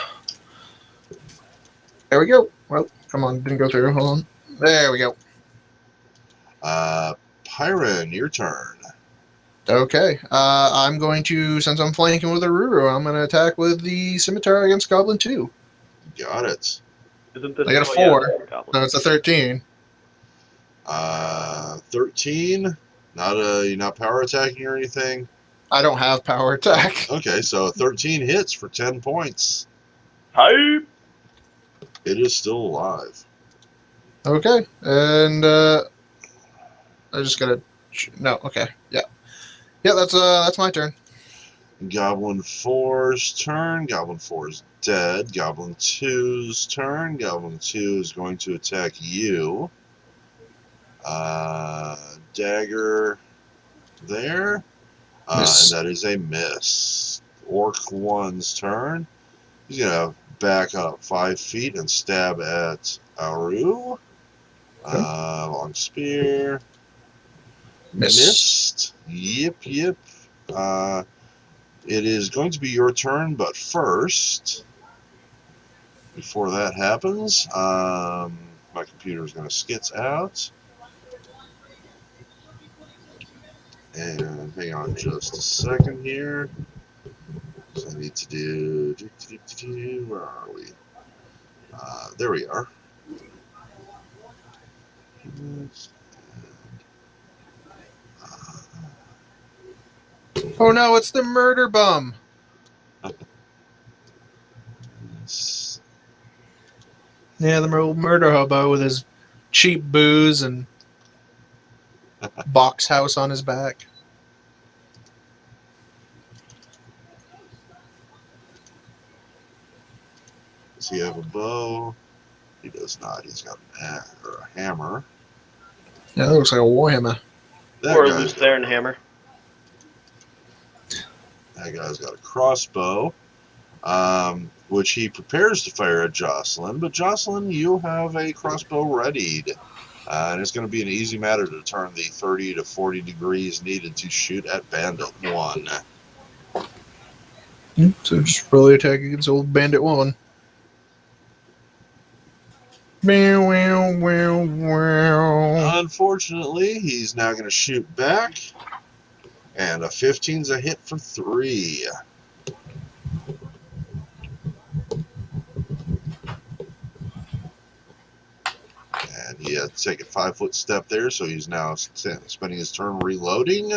There we go. Well, come on, didn't go through. Hold on. There we go. Pyron, your turn. Okay. I'm going to, since I'm flanking with Aruru, I'm going to attack with the Scimitar against Goblin 2. Got it. Isn't this? I got a oh, yeah, 4, goblin. so it's a 13. 13. You're not power attacking or anything. I don't have power attack. Okay, so 13 hits for 10 points. Hype! It is still alive. Okay. And I just got to... No, okay. Yeah. Yeah, that's my turn. Goblin 4's turn. Goblin 4 is dead. Goblin 2's turn. Goblin 2 is going to attack you. Dagger there. And Miss. that is a miss. Orc 1's turn. He's going to back up 5 feet and stab at Aru. Long spear. Missed. Yep. It is going to be your turn, but first, before that happens, my computer is going to skits out. And hang on just a second here. So I need to do. Where are we? There we are. Oh no, it's the murder bum. Yeah, the old murder hobo with his cheap booze and box house on his back. Does he have a bow? He does not. He's got a hammer. Yeah, that looks like a warhammer. That Or a guy's got Lucerne hammer. That guy's got a crossbow, which he prepares to fire at Jocelyn. But Jocelyn, you have a crossbow readied. And it's going to be an easy matter to turn the 30 to 40 degrees needed to shoot at Bandit 1. So just really attack against old Bandit 1. Unfortunately, he's now going to shoot back. And a 15's a hit for 3. And he had to take a 5-foot step there, so he's now spending his turn reloading.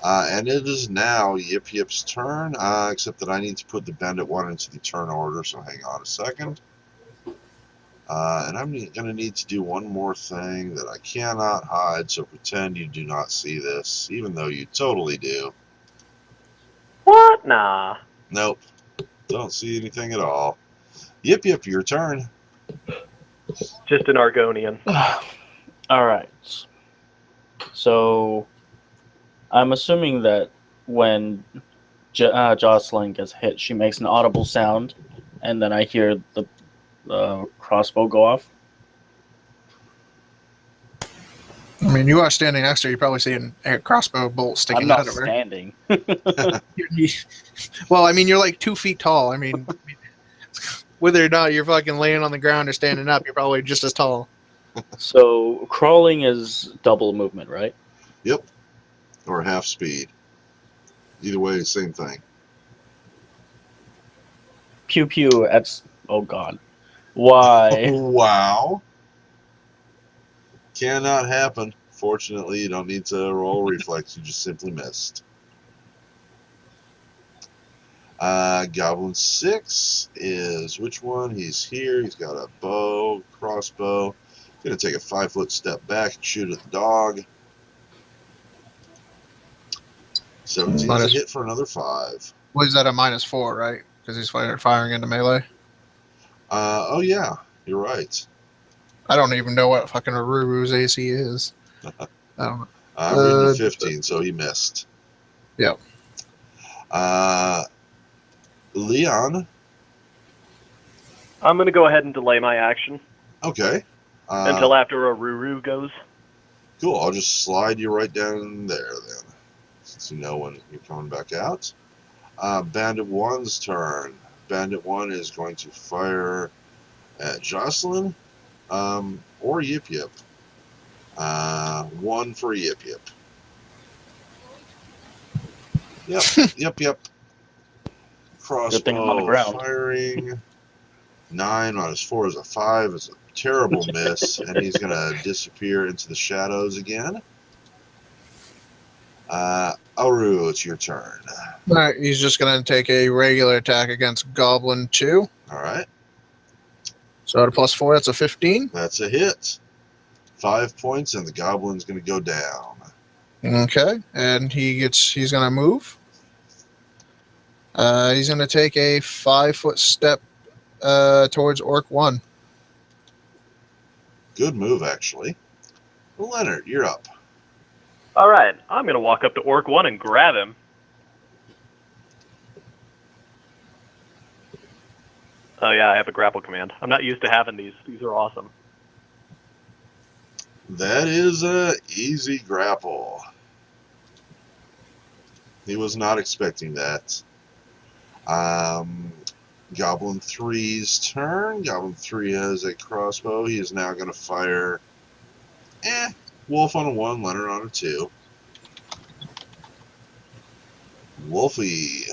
And it is now Yip Yip's turn, except that I need to put the Bandit 1 into the turn order, so hang on a second. And I'm going to need to do one more thing that I cannot hide, so pretend you do not see this, even though you totally do. What? Nah. Nope. Don't see anything at all. Yip Yip, your turn. Just an Argonian. All right. So I'm assuming that when Jocelyn gets hit, she makes an audible sound, and then I hear the crossbow go off. I mean, you are standing next to her. You probably see a crossbow bolt sticking I'm not out of her. standing. Well, I mean, you're like 2 feet tall. I mean, whether or not you're fucking laying on the ground or standing up, you're probably just as tall. So crawling is double movement, right? Yep. Or half speed. Either way, same thing. Pew pew. Oh god. Why? Wow. Cannot happen. Fortunately, you don't need to roll reflex. You just simply missed. Goblin 6 is which one? He's here. He's got a bow, crossbow. He's going to take a 5-foot step back and shoot at the dog. 17 is a hit for another 5. What is that, a -4, right? Because he's firing into melee. Oh, yeah. You're right. I don't even know what fucking Aruru's AC is. I don't know. I'm reading the 15, so he missed. Yep. Leon. I'm going to go ahead and delay my action Okay. until after a Ruru goes. Cool. I'll just slide you right down there then, since you know when you're coming back out. Bandit 1's turn. Bandit 1 is going to fire at Jocelyn. Or Yip Yip. 1 for Yip Yip. Yep. Good thing I'm on the Crossbow ground. firing. 9 minus 4 is a 5. It's a terrible miss, and he's going to disappear into the shadows again. Aru, it's your turn. All right, he's just going to take a regular attack against Goblin 2. All right, So at a +4, that's a 15. that's a hit. 5 points, and the goblin's going to go down. Okay, and he's going to move. He's going to take a 5-foot step towards Orc 1. Good move, actually. Leonard, you're up. All right, I'm gonna walk up to Orc 1 and grab him. Oh yeah, I have a grapple command. I'm not used to having these. These are awesome. That is a easy grapple. He was not expecting that. Goblin 3's turn. Goblin 3 has a crossbow. He is now going to fire Wolf on a 1, Leonard on a 2. Wolfie.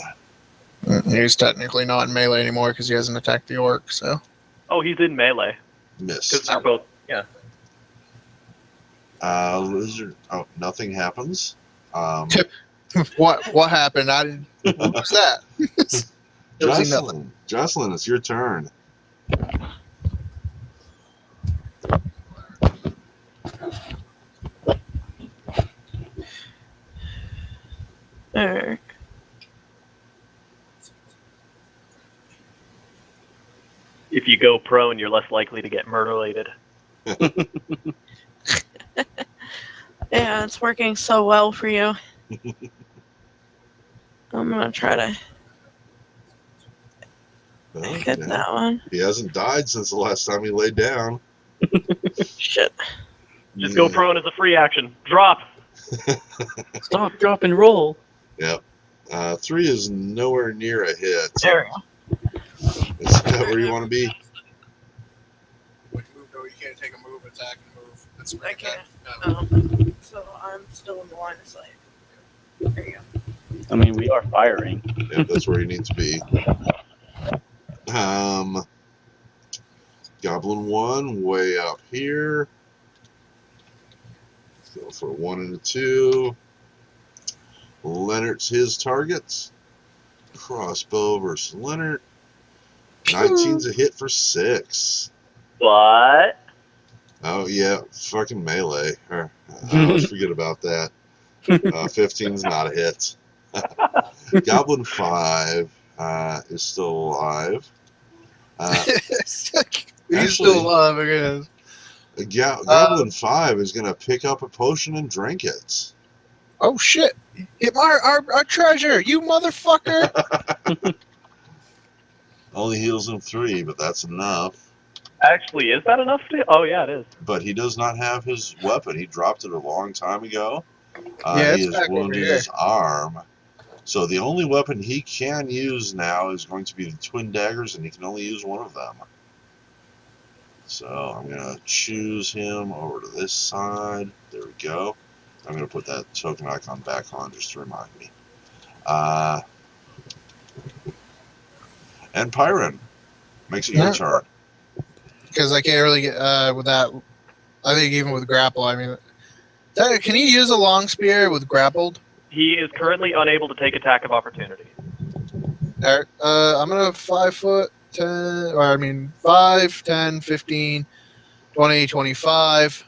He's technically not in melee anymore because he hasn't attacked the Orc, so. Oh, he's in melee because Missed. they're both. Yeah. Lizard. Oh, nothing happens. What happened? I didn't. What was that? Don't see nothing. Jocelyn, it's your turn. Alright. If you go prone, you're less likely to get murder-related. Yeah, it's working so well for you. I'm gonna try to hit that one. He hasn't died since the last time he laid down. Shit. Just go prone as a free action. Drop. Stop, drop, and roll. Yep. 3 is nowhere near a hit. There we go. Is that where you want to be? Which move? No, you can't take a move, attack, and move. That's I can't. No. So I'm still in the line of sight. There you go. I mean, we are firing. Yep, that's where you need to be. Goblin 1 way up here. Go for a 1 and a 2. Leonard's his targets. Crossbow versus Leonard. 19's a hit for 6. What? Oh yeah, fucking melee. I always forget about that. 15's not a hit. Goblin 5 is still alive. He's still alive, I guess. Goblin 5 is going to pick up a potion and drink it. Oh shit! Hit our treasure, you motherfucker! Only heals him 3, but that's enough. Actually, is that enough? Oh yeah, it is. But he does not have his weapon. He dropped it a long time ago. Yeah, he it's has back over wounded here. his arm. So the only weapon he can use now is going to be the twin daggers, and he can only use one of them. So I'm going to choose him over to this side. There we go. I'm going to put that token icon back on just to remind me. And Pyron, makes it your turn. Because I can't really get with that. I think even with grapple, I mean, can he use a long spear with grappled? He is currently unable to take attack of opportunity. Alright, I'm gonna 5 foot 10, or I mean 5, 10, 15, 20, 25,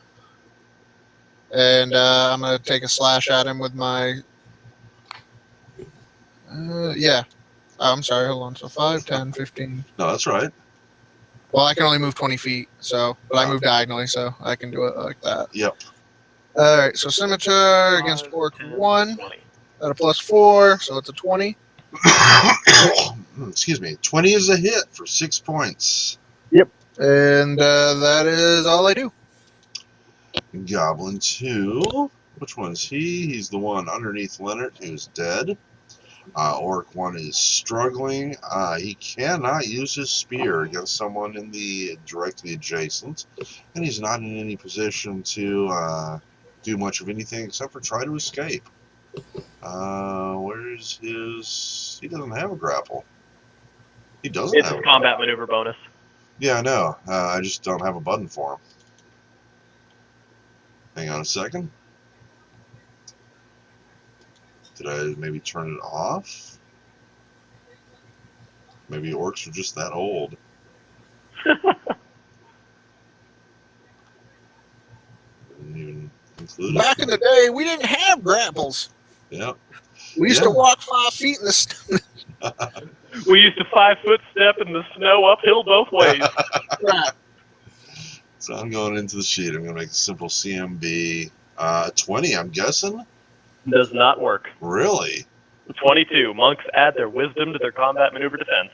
and I'm gonna take a slash at him with my. Yeah. Oh, I'm sorry. Hold on. So 5, 10, 15. No, that's right. Well, I can only move 20 feet, so but I move diagonally, so I can do it like that. Yep. All right. So scimitar against Orc 10, 1 20. at a +4, so it's a 20. Excuse me. 20 is a hit for 6 points. And that is all I do. Goblin 2. Which one's he? He's the one underneath Leonard who's dead. Orc 1 is struggling. He cannot use his spear against someone in the directly adjacent, and he's not in any position to do much of anything except for try to escape. Where's his... He doesn't have a grapple. He doesn't It's have a a combat maneuver bonus. Yeah, I know. I just don't have a button for him. Hang on a second. Did I maybe turn it off? Maybe orcs are just that old. Didn't even include it. Back in the day, we didn't have grapples. Yeah. We used to walk 5 feet in the snow. We used to 5-foot step in the snow uphill both ways. Right. So I'm going into the sheet. I'm going to make a simple CMB. 20, I'm guessing? Does not work. Really? 22. Monks add their wisdom to their combat maneuver defense.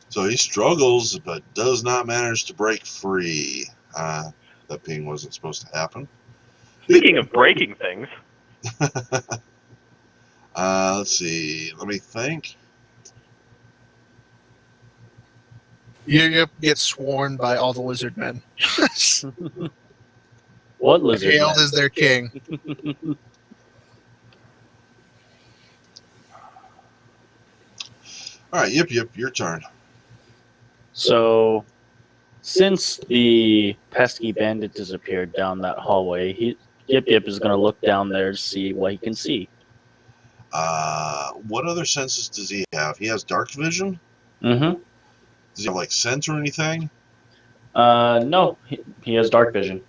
So he struggles, but does not manage to break free. That ping wasn't supposed to happen. Speaking of breaking things, Let's see. Let me think. You get sworn by all the lizard men. What lizard? Hailed man? as their king. All right, yip, your turn. So, since the pesky bandit disappeared down that hallway, Yip Yip is going to look down there to see what he can see. What other senses does he have? He has dark vision? Mm-hmm. Does he have, like, scent or anything? No, he has dark vision.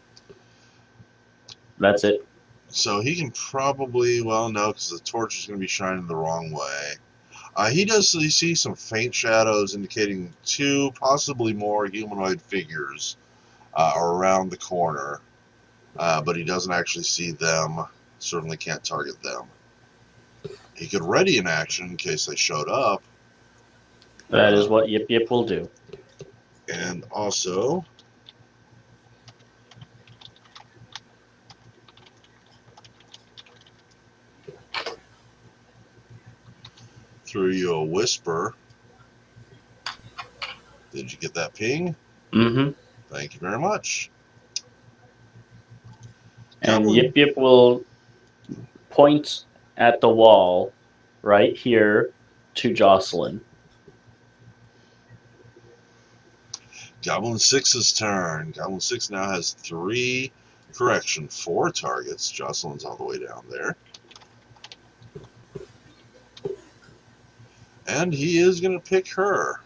That's it. So he can probably, well, no, because the torch is going to be shining the wrong way. He does see some faint shadows indicating 2, possibly more humanoid figures around the corner, but he doesn't actually see them. Certainly can't target them. He could ready an action in case they showed up. That is what Yip Yip will do. And also, threw you a whisper. Did you get that ping? Mm-hmm. Thank you very much. And Goblin- Yip Yip will point at the wall right here to Jocelyn. Goblin 6's turn. Goblin 6 now has 4 targets. Jocelyn's all the way down there. And he is going to pick her.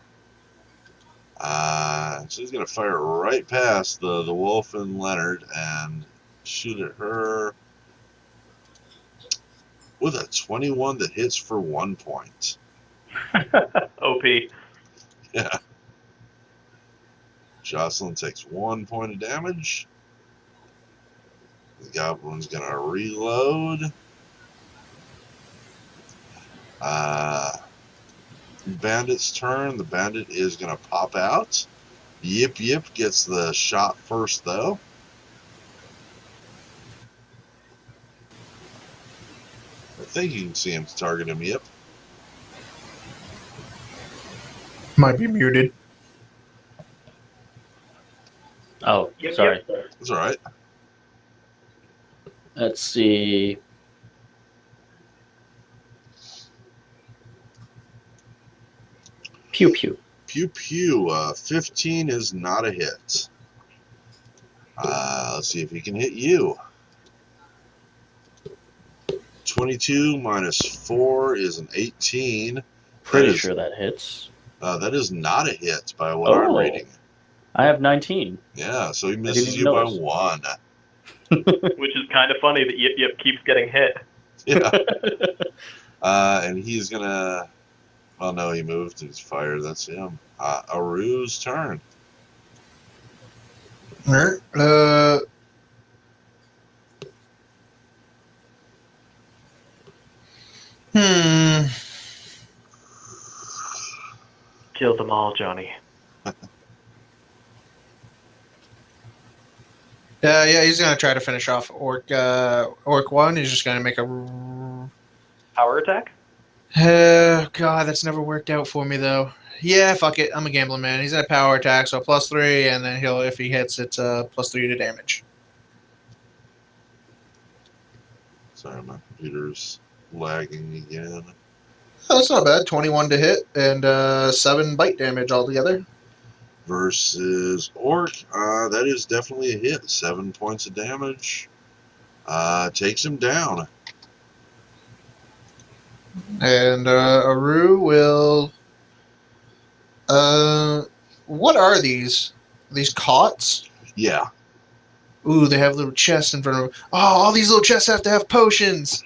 So he's going to fire right past the wolf and Leonard and shoot at her with a 21 that hits for 1 point. OP. Yeah. Jocelyn takes 1 point of damage. The goblin's going to reload. Bandit's turn. The bandit is going to pop out. Yip Yip gets the shot first, though. I think you can see him target him, Yip. Might be muted. Oh, Yep, sorry. yep. That's all right. Let's see. Pew pew. Pew pew. 15 is not a hit. Let's see if he can hit you. 22 minus 4 is an 18. Pretty sure that hits. That is not a hit by what I'm reading. I have 19. Yeah, so he didn't misses even you by notice. 1. Which is kind of funny that Yip Yip keeps getting hit. Yeah. And he's gonna... Well, no, he moved and he's fired. That's him. Aru's turn. Alright. Kill them all, Johnny. Yeah, he's gonna try to finish off Orc 1. He's just gonna make a Power attack? God, that's never worked out for me though. Yeah, fuck it. I'm a gambling man. He's in a power attack, so +3, and then if he hits, it's +3 to damage. Sorry, my computer's lagging again. Oh, that's not bad. 21 to hit and 7 bite damage altogether. Versus Orc, that is definitely a hit. 7 points of damage. Takes him down. And Aru will. What are these? These cots? Yeah. Ooh, they have little chests in front of them. Oh, all these little chests have to have potions.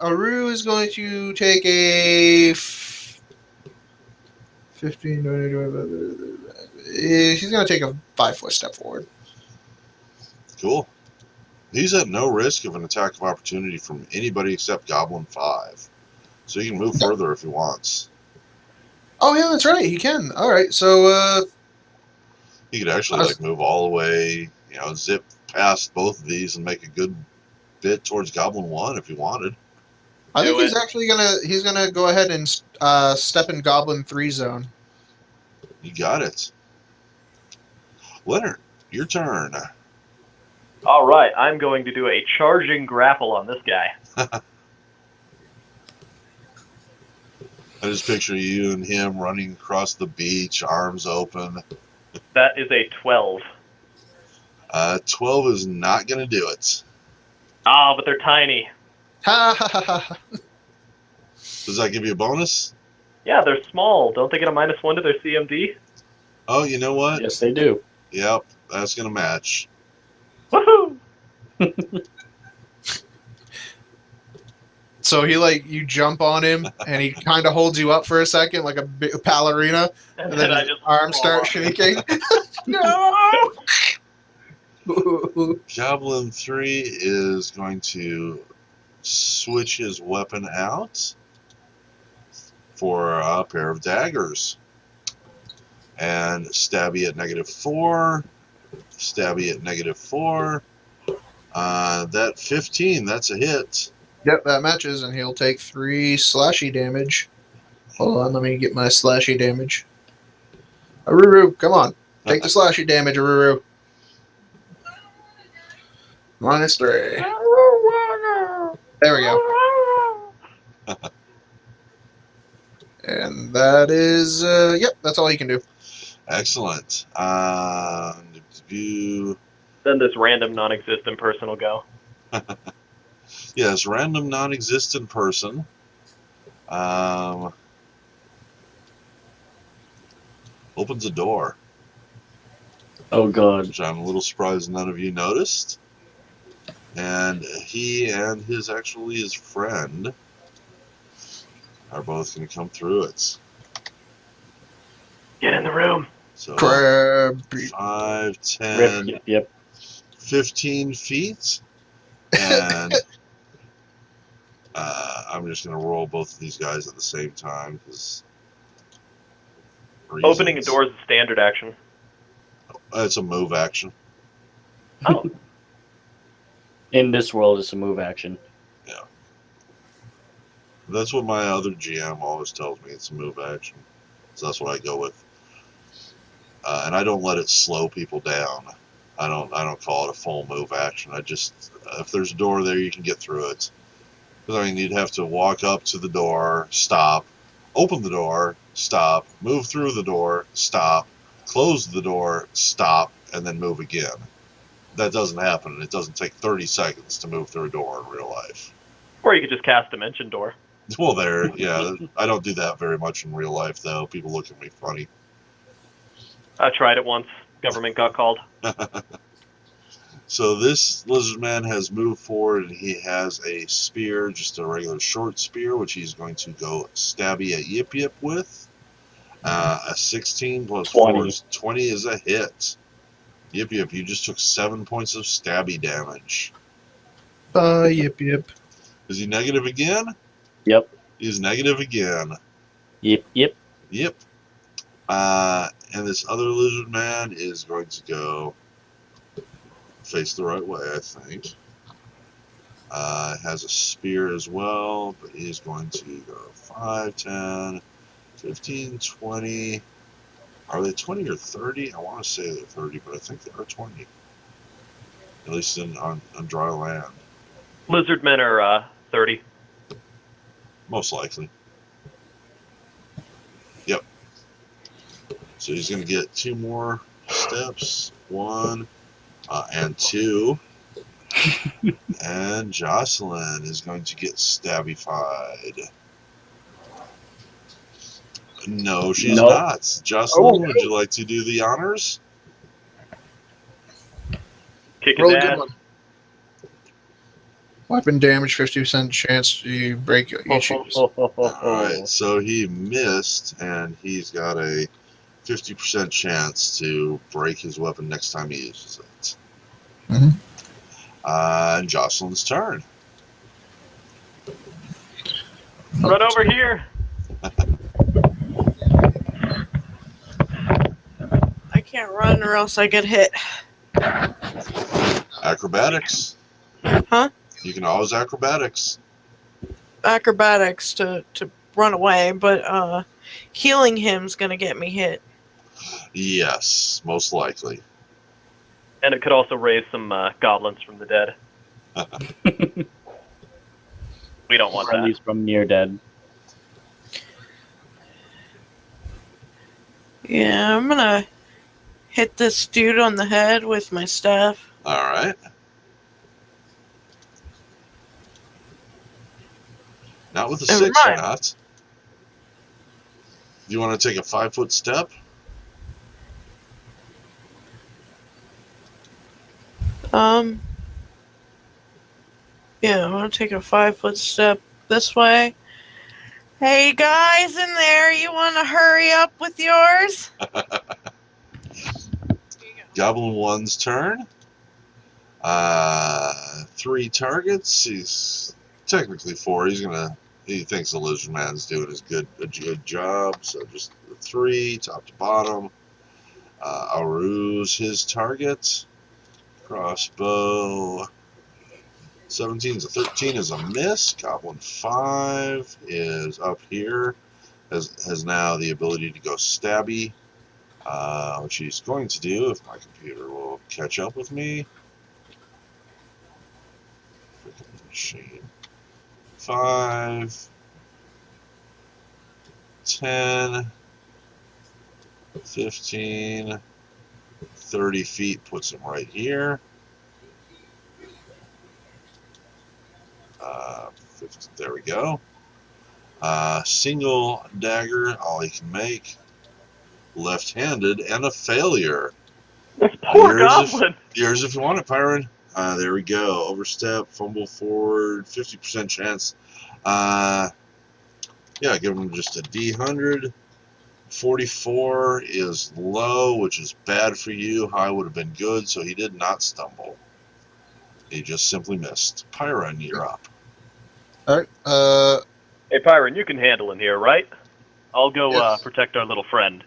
Aru is going to take a 15. He's going to take a 5-foot step forward. Cool. He's at no risk of an attack of opportunity from anybody except Goblin 5. So he can move further if he wants. Oh, yeah, that's right. He can. All right, so He could actually move all the way, zip past both of these and make a good bit towards Goblin 1 if he wanted. I think he's actually he's gonna go ahead and step in Goblin 3 zone. You got it. Leonard, your turn. All right, I'm going to do a charging grapple on this guy. I just picture you and him running across the beach, arms open. That is a 12. 12 is not going to do it. Ah, but they're tiny. Ha ha ha ha. Does that give you a bonus? Yeah, they're small. Don't they get a -1 to their CMD? Oh, you know what? Yes, they do. Yep, that's going to match. Woohoo! So you jump on him, and he kind of holds you up for a second, like a ballerina, and then I his just arms fall start off. shaking. No! Goblin 3 is going to switch his weapon out for a pair of daggers. And stabby at -4. Stabby at -4. That 15, that's a hit. Yep, that matches, and he'll take 3 slashy damage. Hold on, let me get my slashy damage. Aruru, come on. Take the slashy damage, Aruru. -3. There we go. And that is, yep, that's all he can do. Excellent. Then this random non-existent person will go. Yes, random non-existent person. Opens a door, Oh god. which I'm a little surprised none of you noticed. And he and his friend are both going to come through it. Get in the room. So Crab. 5, 10, Rip. Yep. 15 feet. And I'm just going to roll both of these guys at the same time because Opening a door is a standard action. It's a move action. Oh. In this world, it's a move action. Yeah. That's what my other GM always tells me. It's a move action. So that's what I go with. And I don't let it slow people down. I don't call it a full move action. I just, if there's a door there, you can get through it. Because I mean, you'd have to walk up to the door, stop, open the door, stop, move through the door, stop, close the door, stop, and then move again. That doesn't happen, and it doesn't take 30 seconds to move through a door in real life. Or you could just cast Dimension Door. Well, yeah. I don't do that very much in real life, though. People look at me funny. I tried it once. Government got called. So this lizard man has moved forward, and he has a spear, just a regular short spear, which he's going to go stabby at Yip Yip with. A 16 plus 20. 4 is 20 is a hit. Yip Yip, you just took 7 points of stabby damage. Yip. Is he negative again? Yep. He's negative again. Yep. Yep. And this other lizard man is going to go face the right way, I think. Has a spear as well, but he's going to go 5, 10, 15, 20. Are they 20 or 30? I want to say they're 30, but I think they are 20. At least on dry land. Lizard men are 30. Most likely. Yep. So he's going to get 2 more steps. 1 and 2. And Jocelyn is going to get stabbified. No, she's Nope. not. Jocelyn, Oh. would you like to do the honors? Kick his Roll a good ass. one. Weapon damage, 50% chance to break each. Alright, so he missed, and he's got a 50% chance to break his weapon next time he uses it. Mhm. And Jocelyn's turn. Run over here. I can't run or else I get hit. Acrobatics. Huh? You can always acrobatics. Acrobatics to run away, but healing him's gonna get me hit. Yes, most likely. And it could also raise some goblins from the dead. We don't want Or at that. least from near dead. Yeah, I'm gonna hit this dude on the head with my staff. Alright. Not with a Never 6, you're mind. not. Do you want to take a 5-foot step? Yeah, I'm gonna take a 5-foot step this way. Hey guys in there, you wanna hurry up with yours? Goblin 1's turn. 3 targets. He's technically 4. He thinks the lizard man's doing a good job. So just 3, top to bottom. Aru's his target. Crossbow. 17 is a 13 is a miss. Goblin 5 is up here. Has now the ability to go stabby. Which he's going to do if my computer will catch up with me. Freaking machine. 5, 10, 15, 30 feet puts him right here. 50, there we go. Single dagger, all he can make. Left-handed and a failure. This poor Yours goblin. if you want it, Pyron. There we go. Overstep, fumble forward, 50% chance. Yeah, give him just a D100. 44 is low, which is bad for you. High would have been good, so he did not stumble. He just simply missed. Pyron, you're up. Alright, Hey, Pyron, you can handle him here, right? I'll go Yes. protect our little friend.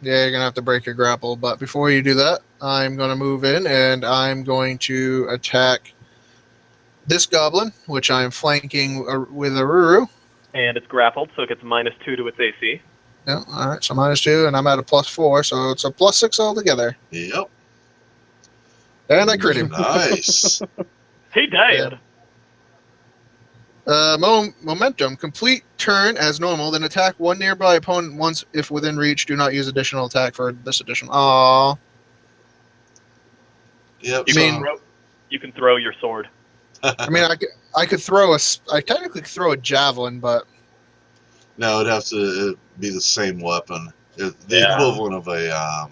yeah, you're gonna have to break your grapple, but before you do that, I'm gonna move in and I'm going to attack this goblin, which I'm flanking with Aruru. And it's grappled, so it gets -2 to its AC. Yeah, alright, so -2, and I'm at a +4, so it's a +6 altogether. Yep. And I crit him. Nice. He died. Momentum. Complete turn as normal, then attack one nearby opponent once if within reach. Do not use additional attack for this additional. Aww. Yep. You, I can mean- throw, you can throw your sword. I mean, I could throw I technically could throw a javelin, but No, it'd have to be the same weapon. The Yeah. equivalent of a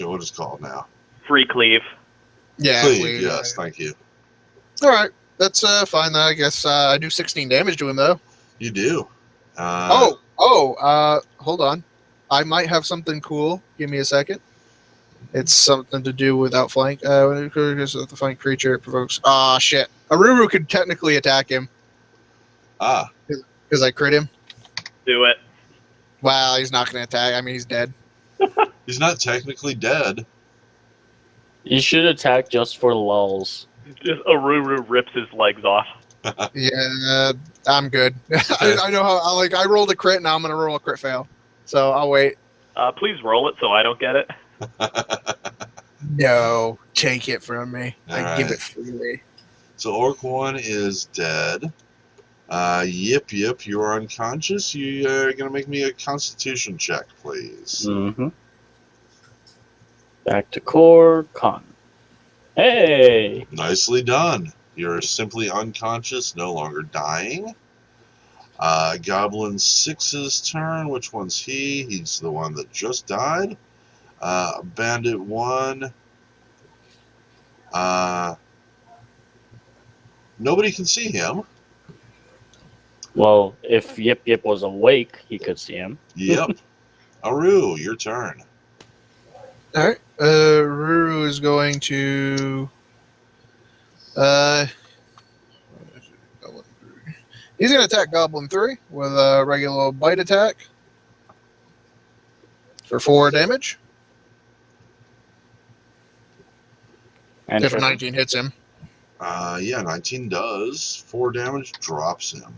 what is it called now? Free cleave. yeah. Cleave, cleave, yes, thank you. All right, that's fine. Then I guess I do 16 damage to him though. You do. Hold on. I might have something cool. Give me a second. It's something to do with outflank. When it occurs with the flank creature, it provokes. Ah, shit. Aruru could technically attack him because I crit him. Do it. Wow, he's not going to attack. I mean, he's dead. He's not technically dead. You should attack just for lulls. Just Aruru rips his legs off. Yeah, I'm good. I know how. I rolled a crit. Now I'm gonna roll a crit fail. So I'll wait. Please roll it so I don't get it. No, take it from me. I give Alright. it freely. So Orc 1 is dead. Yip, you are unconscious. You are going to make me a constitution check, please. Mm-hmm. Back to core con. Hey! Nicely done. You're simply unconscious, no longer dying. Goblin 6's turn. Which one's he? He's the one that just died. Bandit 1. Nobody can see him. Well, if Yip Yip was awake, he could see him. Yep. Aru, your turn. All right. Ruru is going to. He's going to attack Goblin 3 with a regular bite attack for 4 damage. And If 19 hits him. Yeah, 19 does. 4 damage drops him.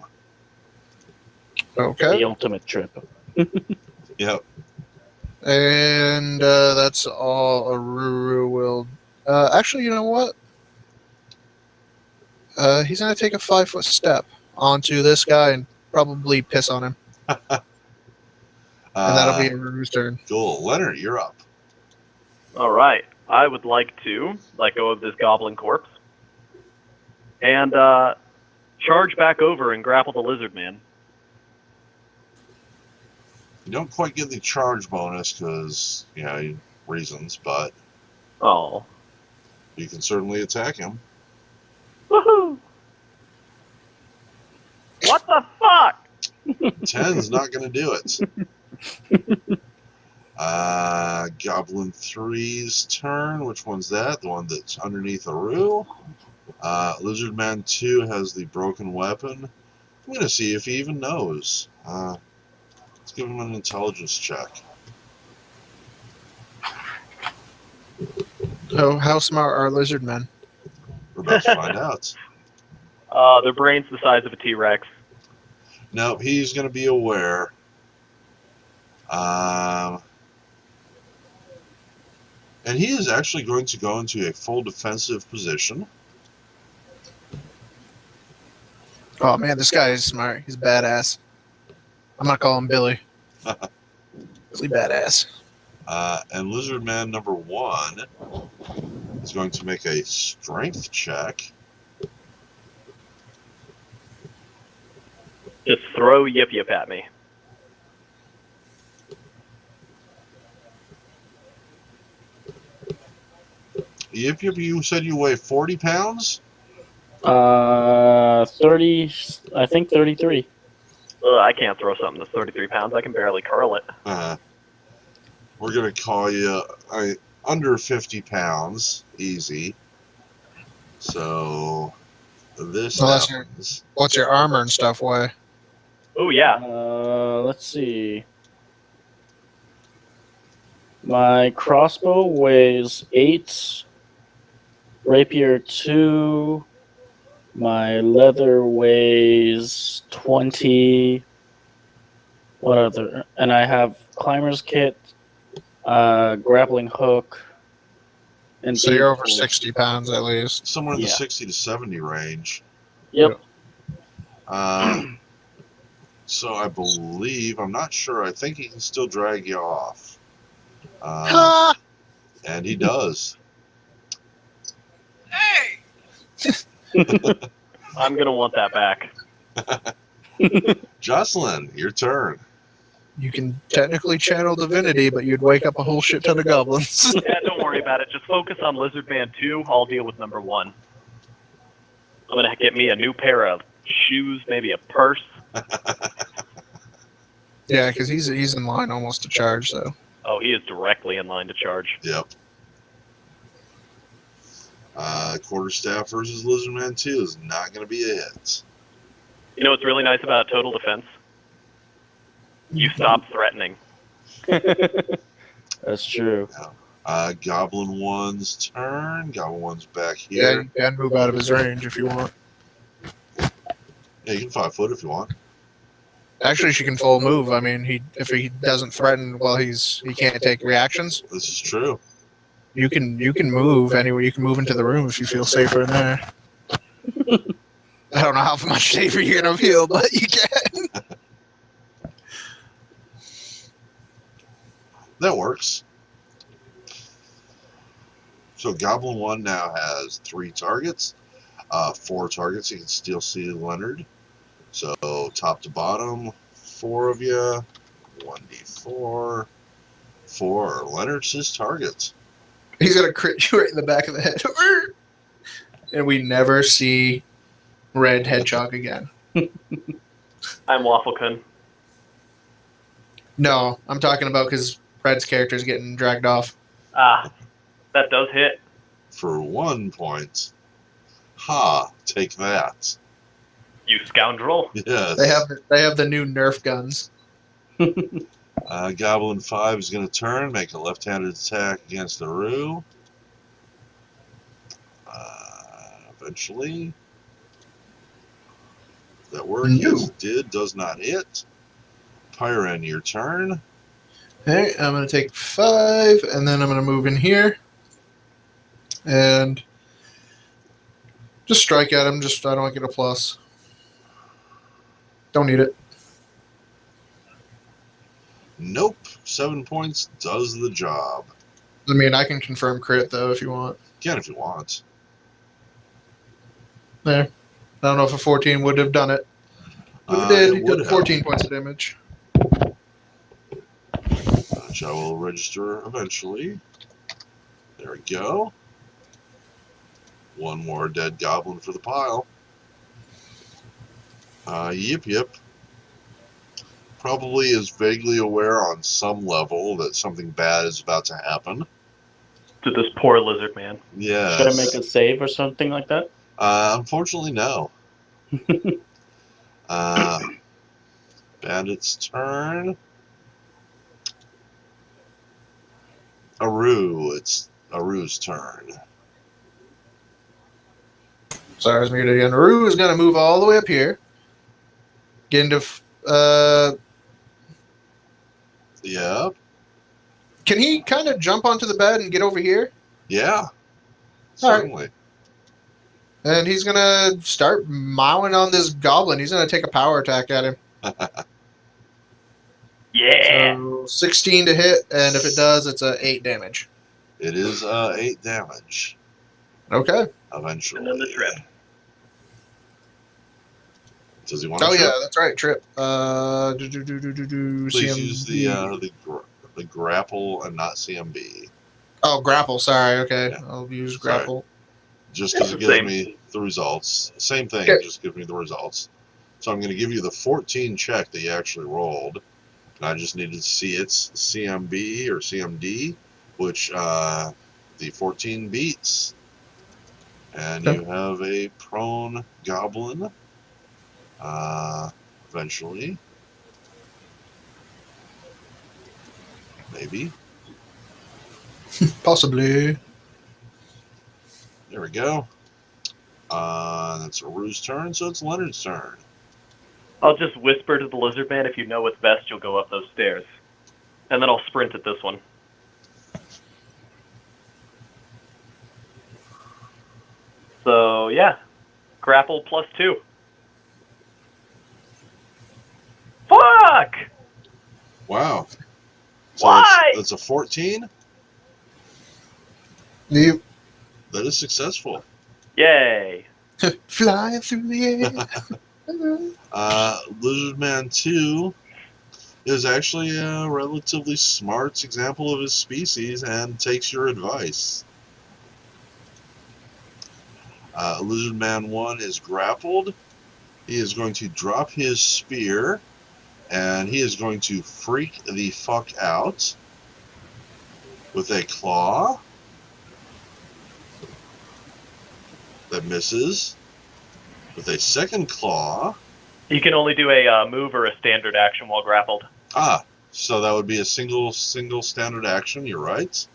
Okay. the ultimate trip. Yep. And that's all Aruru will. Actually, you know what? He's going to take a 5-foot step onto this guy and probably piss on him. And that'll be Aruru's turn. Cool. Leonard, you're up. All right. I would like to let go of this goblin corpse and charge back over and grapple the lizard man. You don't quite get the charge bonus because, reasons, but Oh. you can certainly attack him. Woohoo! What the fuck? 10's not going to do it. Goblin 3's turn. Which one's that? The one that's underneath Aru. Lizard Man 2 has the broken weapon. I'm going to see if he even knows. Let's give him an intelligence check. Oh, how smart are lizard men? We're about to find out. Their brain's the size of a T-Rex. No, he's going to be aware. And he is actually going to go into a full defensive position. Oh man, this guy is smart. He's badass. I'm gonna call him Billy. Really badass. And Lizard Man number 1 is going to make a strength check. Just throw Yip Yip at me. Yip, you said you weigh 40 pounds? 30, I think 33. I can't throw something that's 33 pounds. I can barely curl it. We're going to call you under 50 pounds. Easy. So, this happens. What's your armor and stuff weigh? Oh, yeah. Let's see. My crossbow weighs 8. Rapier 2. My leather weighs 20. What other? And I have climber's kit, grappling hook, and So you're over tools. 60 pounds at least. Somewhere in the Yeah. 60 to 70 range. Yep. So I believe, I'm not sure, I think he can still drag you off. Ha! And he does. Hey! I'm going to want that back. Jocelyn, your turn. You can technically channel divinity, but you'd wake up a whole shit ton of goblins. Yeah, don't worry about it. Just focus on Lizard Man 2. I'll deal with number 1. I'm going to get me a new pair of shoes, maybe a purse. Yeah, because he's in line almost to charge, so. Oh, he is directly in line to charge. Yep. Quarterstaff versus Lizardman 2 is not going to be a hit. You know what's really nice about total defense? You stop threatening. That's true. Goblin 1's turn. Goblin 1's back Yeah, here. you can move out of his range if you want. Yeah, you can 5 foot if you want. Actually, she can full move. I mean, if he doesn't threaten while he can't take reactions. This is true. You can move anywhere. You can move into the room if you feel safer in there. I don't know how much safer you're gonna feel, but you can. That works. So Goblin 1 now has 3 targets. 4 targets. You can still see Leonard. So top to bottom, 4 of you. 1d4. 4. Leonard's his target. He's gonna crit you right in the back of the head, and we never see Red Hedgehog again. I'm Waffle-kun. No, I'm talking about because Red's character is getting dragged off. Ah, that does hit. For 1 point. Ha! Take that. You scoundrel. Yes. They have the new Nerf guns. Goblin 5 is going to turn, make a left-handed attack against the Roo. Eventually. That work? No. Yes, it did. Does not hit. Pyren, your turn. Okay, I'm gonna take 5, and then I'm gonna move in here, and just strike at him. Just I don't get a plus. Don't need it. Nope. 7 points does the job. I mean, I can confirm crit though if you want. Can if you want. There. I don't know if a 14 would have done it. But if it did, It he would took have. 14 points of damage. Which I will register eventually. There we go. 1 more dead goblin for the pile. Yep. Probably is vaguely aware on some level that something bad is about to happen. To this poor lizard man. Yes. Should I make a save or something like that? Unfortunately, no. Bandit's turn. It's Aru's turn. Sorry, I was muted again. Rue is gonna move all the way up here. Get into. Yep. Can he kind of jump onto the bed and get over here? Yeah. All right. Certainly. And he's gonna start mowing on this goblin. He's gonna take a power attack at him. Yeah. So 16 to hit, and if it does, it's a 8 damage. It is 8 damage. Okay. Eventually. And then the trip. Does he want to Oh trip? yeah, that's right. Trip. Please use CMB. the grapple and not CMB. Oh, grapple. Sorry. Okay, Yeah. I'll use Sorry. grapple. Just because it gives Same. me the results. Same thing, Okay. just give me the results. So I'm going to give you the 14 check that you actually rolled. And I just needed to see its CMB or CMD, which the 14 beats. And Okay. you have a prone goblin. Eventually. Maybe. Possibly. There we go. That's Aru's turn, so it's Leonard's turn. I'll just whisper to the lizard man, if you know what's best, you'll go up those stairs. And then I'll sprint at this one. So, yeah. Grapple +2. Fuck! Wow. So Why? That's a 14? You That is successful. Yay. flying through the air. Lizardman 2 is actually a relatively smart example of his species and takes your advice. Lizardman 1 is grappled. He is going to drop his spear, and he is going to freak the fuck out with a claw that misses. With a second claw. You can only do a move or a standard action while grappled. So that would be a single standard action. You're right.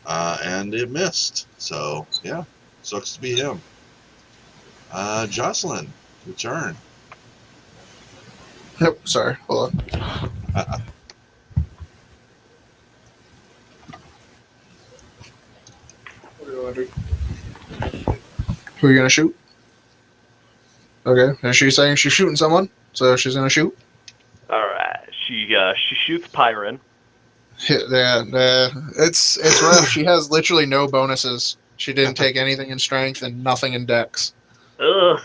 And it missed. So, yeah, sucks to be him. Jocelyn, your turn. Nope, sorry. Hold on. What do you want to do? Who are you gonna shoot? Okay, and she's saying she's shooting someone, so she's gonna shoot. All right. She shoots Pyron. Yeah, it's rough. She has literally no bonuses. She didn't take anything in strength and nothing in dex. Ugh.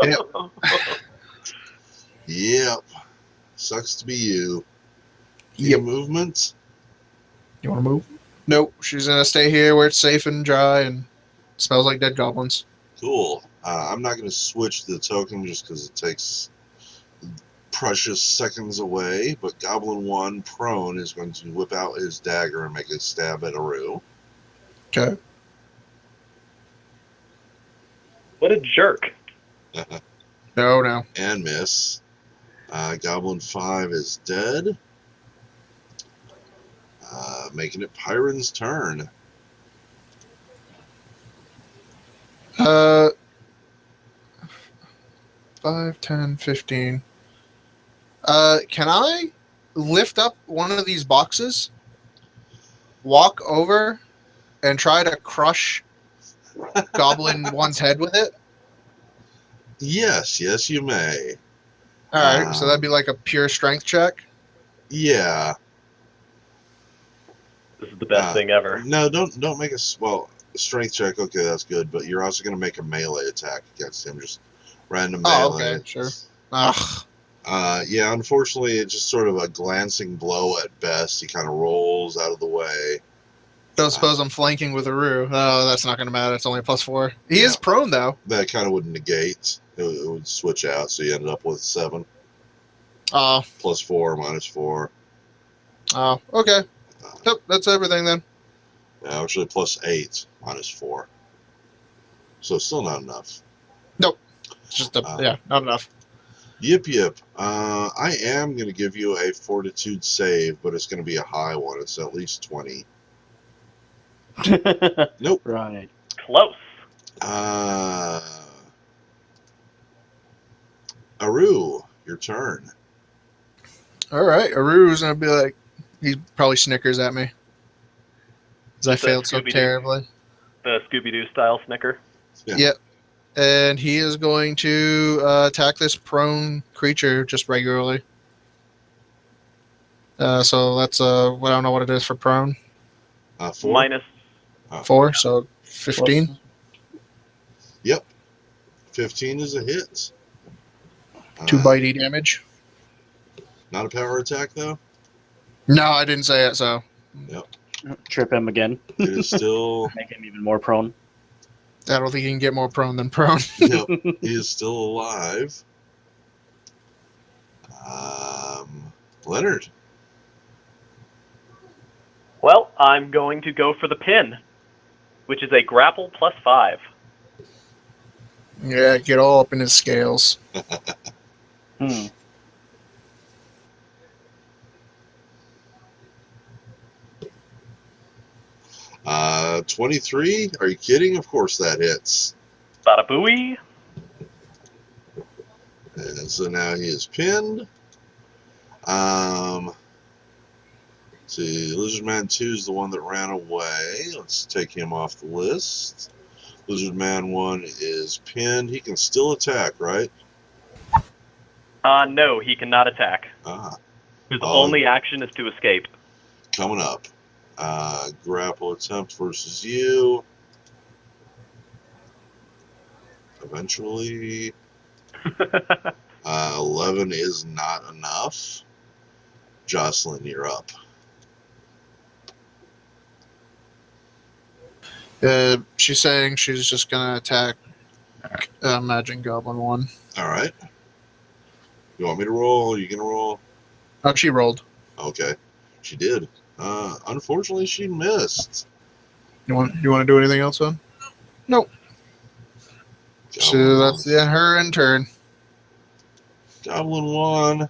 Yep. Yep. Sucks to be you. Any Yep. movement? You want to move? Nope. She's gonna stay here where it's safe and dry and smells like dead goblins. Cool. I'm not going to switch the token just because it takes precious seconds away, but Goblin 1 prone is going to whip out his dagger and make a stab at Aru. Okay. What a jerk. No. And miss. Goblin 5 is dead. Making it Pyron's turn. 5, 10, 15. Can I lift up one of these boxes, walk over, and try to crush Goblin 1's head with it? Yes, you may. Alright, so that'd be like a pure strength check. Yeah. This is the best thing ever. No, don't make a strength check. Okay, that's good, but you're also going to make a melee attack against him, just random melee. Oh, okay, sure. Ugh. Yeah, unfortunately, it's just sort of a glancing blow at best. He kind of rolls out of the way. Don't suppose I'm flanking with Aru. Oh, that's not going to matter. It's only a +4. He is prone, though. That kind of would negate. It would switch out, so you ended up with 7. Oh. +4, -4. Oh, okay. Yep, that's everything then. Yeah, actually, +8, -4. So still not enough. Nope. It's just not enough. Yip. I am going to give you a fortitude save, but it's going to be a high one. It's at least 20. Nope. Right. Close. Aru, your turn. Alright, Aru's going to be like, he probably snickers at me. Because I Just a failed so Scooby-Doo. terribly. The Scooby-Doo style snicker. Yeah. Yep. And he is going to attack this prone creature just regularly. So that's, I don't know what it is for prone. 4? Minus. 4, so 15. Yep. 15 is a hit. 2 bitey damage. Not a power attack, though? No, I didn't say it, so. Yep. Trip him again. It is still... Make him even more prone. I don't think he can get more prone than prone. Yep. He is still alive. Leonard. Well, I'm going to go for the pin, which is a grapple +5. Yeah, get all up in his scales. 23? Are you kidding? Of course that hits. Bada booey. And so now he is pinned. See, Lizard Man 2 is the one that ran away. Let's take him off the list. Lizard Man 1 is pinned. He can still attack, right? No, he cannot attack. His only action is to escape. Coming up. Grapple attempt versus you. Eventually. 11 is not enough. Jocelyn, you're up. She's saying she's just going to attack Imagine Goblin 1. All right. You want me to roll? You going to roll? Oh, she rolled. Okay. She did. Unfortunately, she missed. You want to do anything else, son? Nope. So that's her in turn. Goblin 1.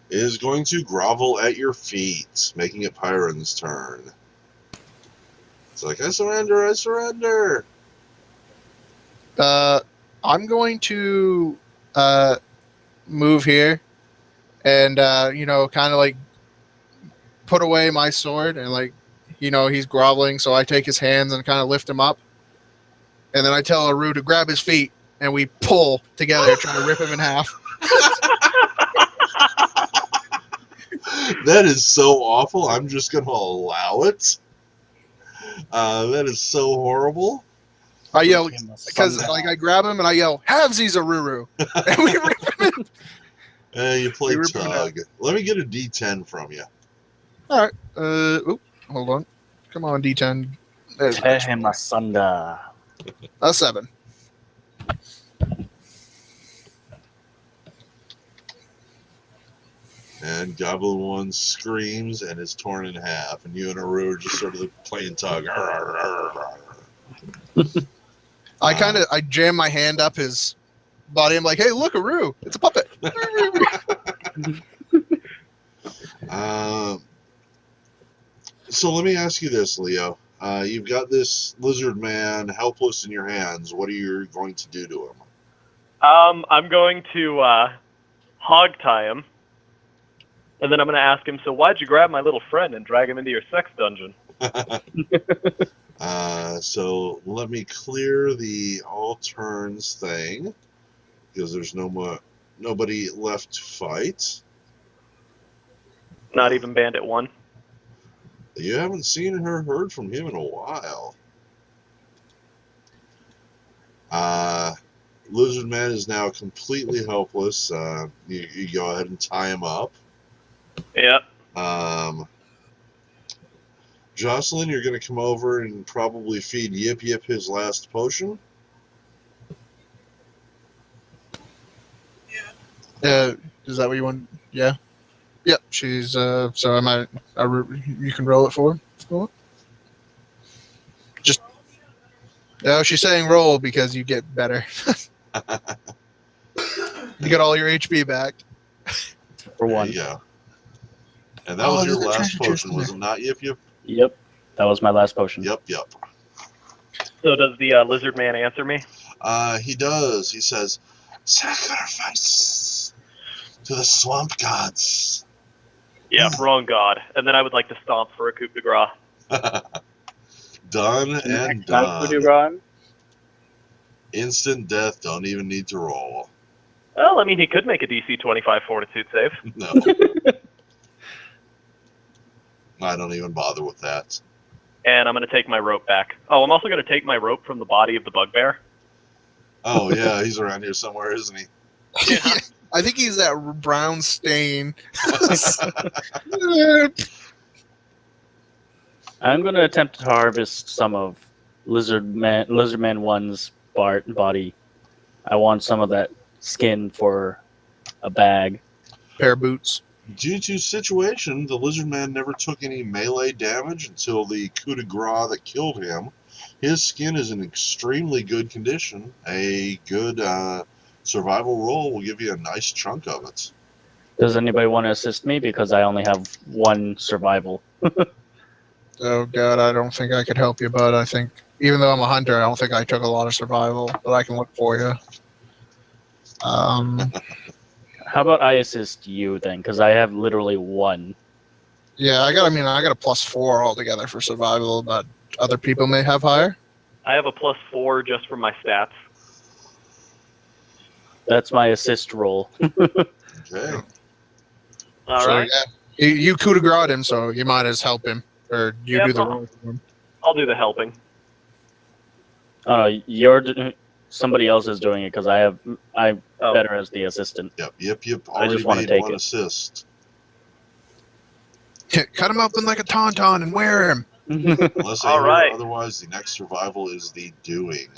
is going to grovel at your feet, making it Pyron's turn. It's like, I surrender, I surrender. I'm going to move here and kind of like put away my sword and like he's groveling, so I take his hands and kind of lift him up, and then I tell Aru to grab his feet, and we pull together, trying to rip him in half. That is so awful. I'm just going to allow it. That is so horrible. I yell because I grab him and I yell, "Halvesies, Aruru!" And we rip him in. You play We rip him in tug. Let me get a D10 from you. All right. Hold on. Come on, D10. There's an Tear extra him one. asunder. A 7. And Goblin 1 screams and is torn in half. And you and Aru are just sort of playing tug. I jam my hand up his body. I'm like, "Hey, look, Aru! It's a puppet." So let me ask you this, Leo. You've got this lizard man helpless in your hands. What are you going to do to him? I'm going to hog tie him, and then I'm going to ask him, so why'd you grab my little friend and drag him into your sex dungeon? So let me clear the all turns thing, because there's nobody left to fight. Not even Bandit 1. You haven't seen or heard from him in a while. Lizard Man is now completely helpless. You go ahead and tie him up. Yep. Jocelyn, you're going to come over and probably feed Yip Yip his last potion. Is that what you want? Yeah. Yep. She's so you can roll it for her. Just no. She's saying roll because you get better. You get all your HP back. For There one. you go. And that was your there's a last treasure chest potion, in was it not, Yip Yip? Yep. That was my last potion. Yep. So does the lizard man answer me? He does. He says, "Sacrifice to the swamp gods." Yeah, wrong god. And then I would like to stomp for a coup de grace. Done and Next time, Coup de done. Grace. Instant death. Don't even need to roll. Well, I mean, he could make a DC 25 fortitude save. No. I don't even bother with that. And I'm going to take my rope back. Oh, I'm also going to take my rope from the body of the bugbear. Oh, yeah, he's around here somewhere, isn't he? Yeah. I think he's that brown stain. I'm going to attempt to harvest some of Lizard Man 1's body. I want some of that skin for a bag. Pair of boots. Due to situation, the lizard man never took any melee damage until the coup de grace that killed him. His skin is in extremely good condition. A good survival roll will give you a nice chunk of it. Does anybody want to assist me? Because I only have 1 survival. Oh god, I don't think I could help you, bud. I think even though I'm a hunter, I don't think I took a lot of survival, but I can look for you. How about I assist you then? Because I have literally 1. Yeah, I got a +4 altogether for survival, but other people may have higher. I have a +4 just for my stats. That's my assist roll. Okay. All So, right. yeah, you coup de grace him, so you might as help him, or you Yeah, do the no. roll for him. I'll do the helping. Somebody else is doing it because I'm better as the assistant. Yep. I Already just wanna made take 1 it. assist. Cut him open like a tauntaun and wear him. Unless I All hear right. otherwise, the next survival is the doing.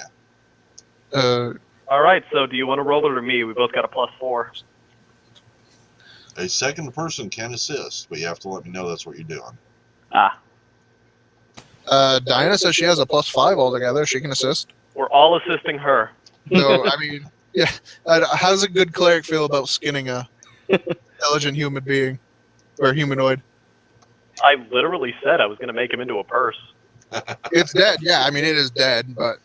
All right, so do you want to roll it or me? We both got a +4. A second person can assist, but you have to let me know that's what you're doing. Ah. Diana says she has a +5 altogether. She can assist. We're all assisting her. So, I mean, yeah. How does a good cleric feel about skinning a intelligent human being or humanoid. I literally said I was going to make him into a purse. It's dead. Yeah, I mean it is dead, but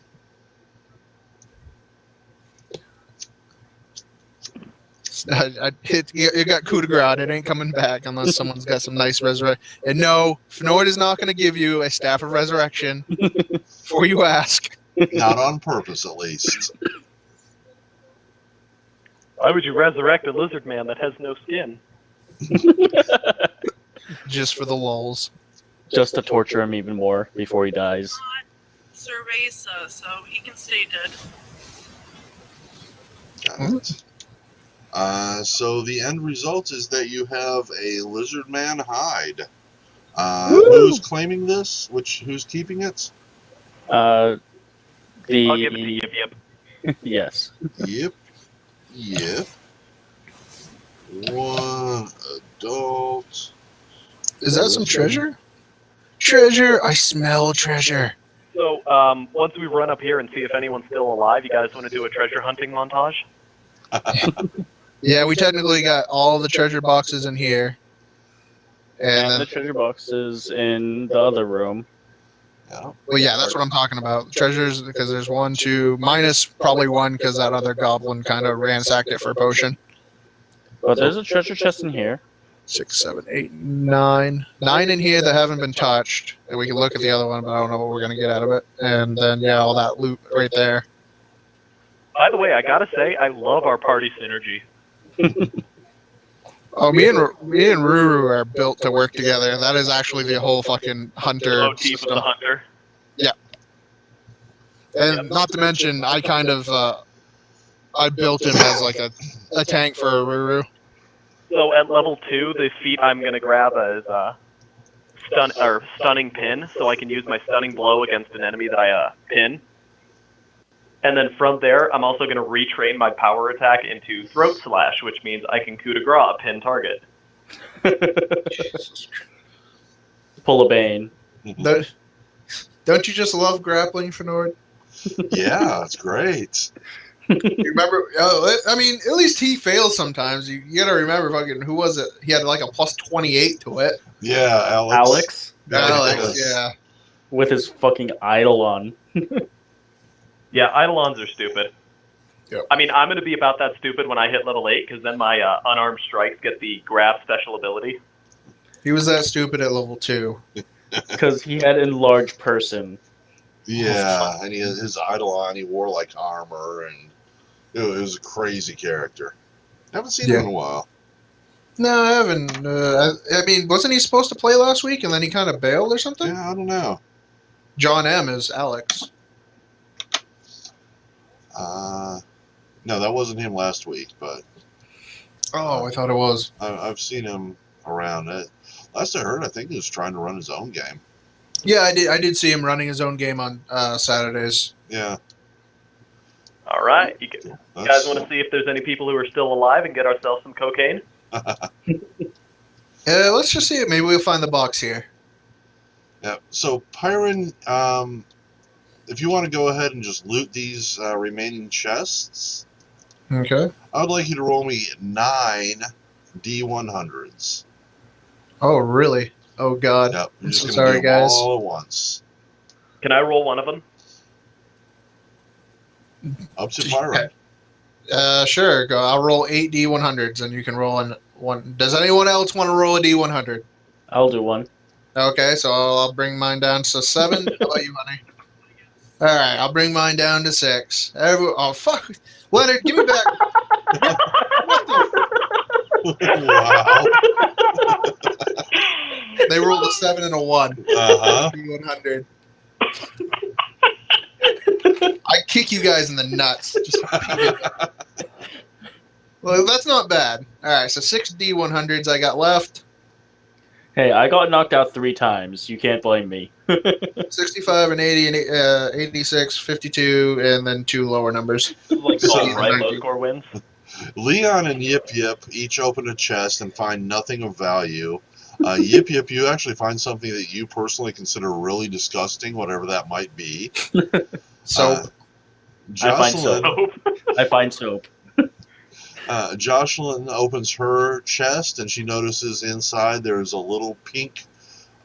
it got coup de grace. It ain't coming back unless someone's got some nice resurrection. And no, Fnord is not going to give you a staff of resurrection before you ask. Not on purpose, at least. Why would you resurrect a lizard man that has no skin? Just for the lulls. Just to torture him even more before he dies. Cerveza, so he can stay dead. Got it. So the end result is that you have a lizard man hide. Who's claiming this? Who's keeping it? I'll give it to Yip Yip. Yes. Yep. One adult. Is that some treasure? Treasure! I smell treasure. So, once we run up here and see if anyone's still alive, you guys want to do a treasure hunting montage? Yeah, we technically got all the treasure boxes in here. And And the then, treasure box is in the other room. Yeah. well, yeah, that's what I'm talking about. Treasures, because there's 1, 2, minus probably 1 because that other goblin kind of ransacked it for a potion. But there's a treasure chest in here. 6, 7, 8, 9. 9 in here that haven't been touched. And we can look at the other one, but I don't know what we're going to get out of it. And then, yeah, all that loot right there. By the way, I gotta say, I love our party synergy. Oh, me and Ruru are built to work together. That is actually the whole fucking hunter Motif of system. the hunter. And not to mention, I kind of I built him as like a tank for Ruru. So at level 2, the feat I'm gonna grab is stunning pin, so I can use my stunning blow against an enemy that I pin. And then from there, I'm also gonna retrain my power attack into throat slash, which means I can coup de grace a pin target. Pull a Bane. Don't you just love grappling, Fnord? Yeah, it's great. You remember? I mean, at least he fails sometimes. You gotta remember, fucking, who was it? He had like a plus 28 to it. Yeah, Alex. Alex Alex, yeah. with his fucking Eidolon. Yeah, Eidolons are stupid. Yep. I mean, I'm going to be about that stupid when I hit level 8, because then my unarmed strikes get the grab special ability. He was that stupid at level 2. Because he had enlarged person. Yeah, and his Eidolon, he wore like armor, and it was a crazy character. Haven't seen him in a while. No, I haven't. I mean, wasn't he supposed to play last week and then he kind of bailed or something? Yeah, I don't know. John M. is Alex. No, that wasn't him last week, but Oh, I thought it was. I've seen him around. Last I heard, I think he was trying to run his own game. Yeah, I did see him running his own game on Saturdays. Yeah. All right. You guys want to see if there's any people who are still alive and get ourselves some cocaine? Let's just see it. Maybe we'll find the box here. Yeah. So, Pyron, if you want to go ahead and just loot these remaining chests, Okay. I would like you to roll me 9 D100s. Oh, really? Oh, God. Yep. You're I'm just so gonna sorry, do them guys. all at once. Can I roll one of them? Up to Pyron. Sure. Go. I'll roll 8 D100s, and you can roll in one. Does anyone else want to roll a D100? I'll do one. Okay, so I'll bring mine down to 7. How about you, honey? All right, I'll bring mine down to 6. Oh, fuck. Leonard, give me back. Wow. They rolled a 7 and a 1. Uh-huh. D100. I kick you guys in the nuts. Just well, that's not bad. All right, so 6 D100s I got left. Hey, I got knocked out 3 times. You can't blame me. 65 and 80 and 86, 52, and then 2 lower numbers. Like So- all right, low score wins. Leon and Yip Yip each open a chest and find nothing of value. Yip Yip, you actually find something that you personally consider really disgusting, whatever that might be. So I find Jocelyn, soap. I find soap. Jocelyn opens her chest and she notices inside there's a little pink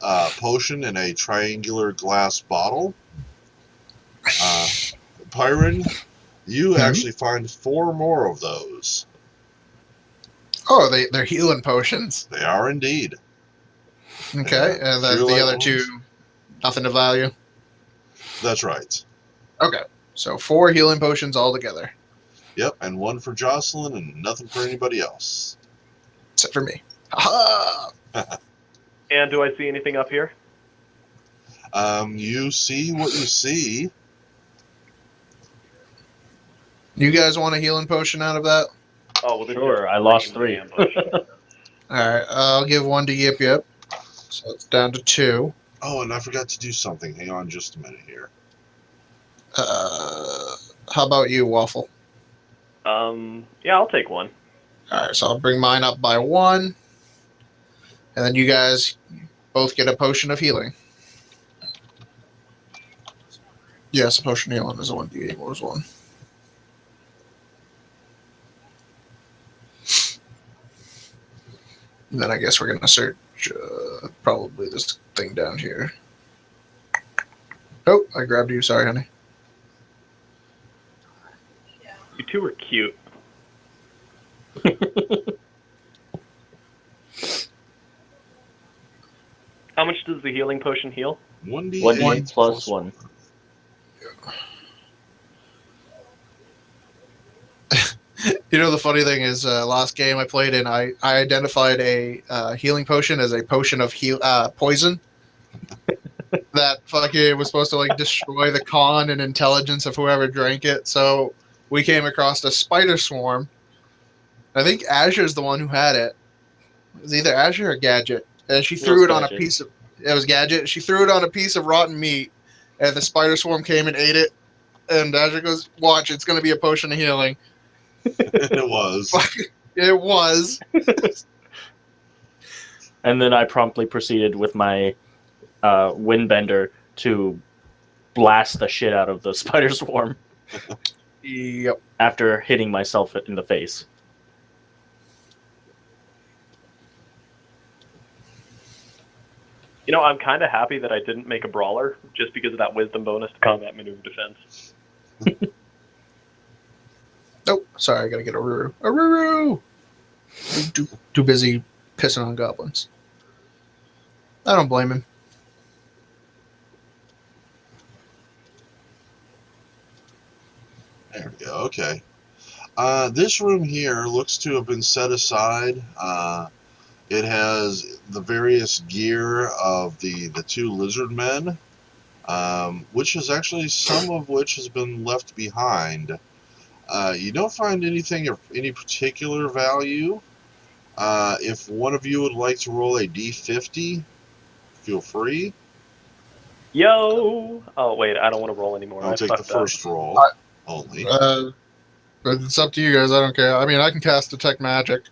potion in a triangular glass bottle. Pyron, you actually find 4 more of those. Oh, they're healing potions. They are indeed. Okay, Yeah, and then Cure the Light other wounds. 2, nothing to value. That's right. Okay, so 4 healing potions altogether, Yep, and 1 for Jocelyn and nothing for anybody else. except for me. Ha! And do I see anything up here? You see what you see. You guys want a healing potion out of that? Oh, well, this Sure, just I lost screams 3. ambush. All right, I'll give 1 to Yip Yip, so it's down to 2. Oh, and I forgot to do something. Hang on just a minute here. How about you, Waffle? Yeah, I'll take 1. All right, so I'll bring mine up by 1, and then you guys both get a potion of healing. Yes, a potion of healing is a 1d8 more 1. And then I guess we're gonna search probably this thing down here. Oh, I grabbed you. Sorry, honey. You 2 are cute. How much does the healing potion heal? 1d8 1d8 plus 1. You know, the funny thing is, last game I played in, I identified a healing potion as a potion of poison that fucking was supposed to like destroy the con and intelligence of whoever drank it. So we came across a spider swarm. I think Azure's the one who had it. It was either Azure or Gadget, and she threw was it on a Gadget. piece of. It was Gadget. She threw it on a piece of rotten meat, and the spider swarm came and ate it. And Azure goes, "Watch, it's going to be a potion of healing." It was. It was. And then I promptly proceeded with my windbender to blast the shit out of the spider swarm Yep. after hitting myself in the face. You know, I'm kind of happy that I didn't make a brawler, just because of that wisdom bonus to combat maneuver defense. Nope. Sorry, I gotta get a Ruru. A Ruru! Too busy pissing on goblins. I don't blame him. There we go. Okay. This room here looks to have been set aside. It has the various gear of the 2 lizard men, which is actually some of which has been left behind. You don't find anything of any particular value. If one of you would like to roll a d50, feel free. Yo! Oh, wait, I don't want to roll anymore. I'll I take the fucked up. first roll only. But it's up to you guys. I don't care. I mean, I can cast Detect Magic.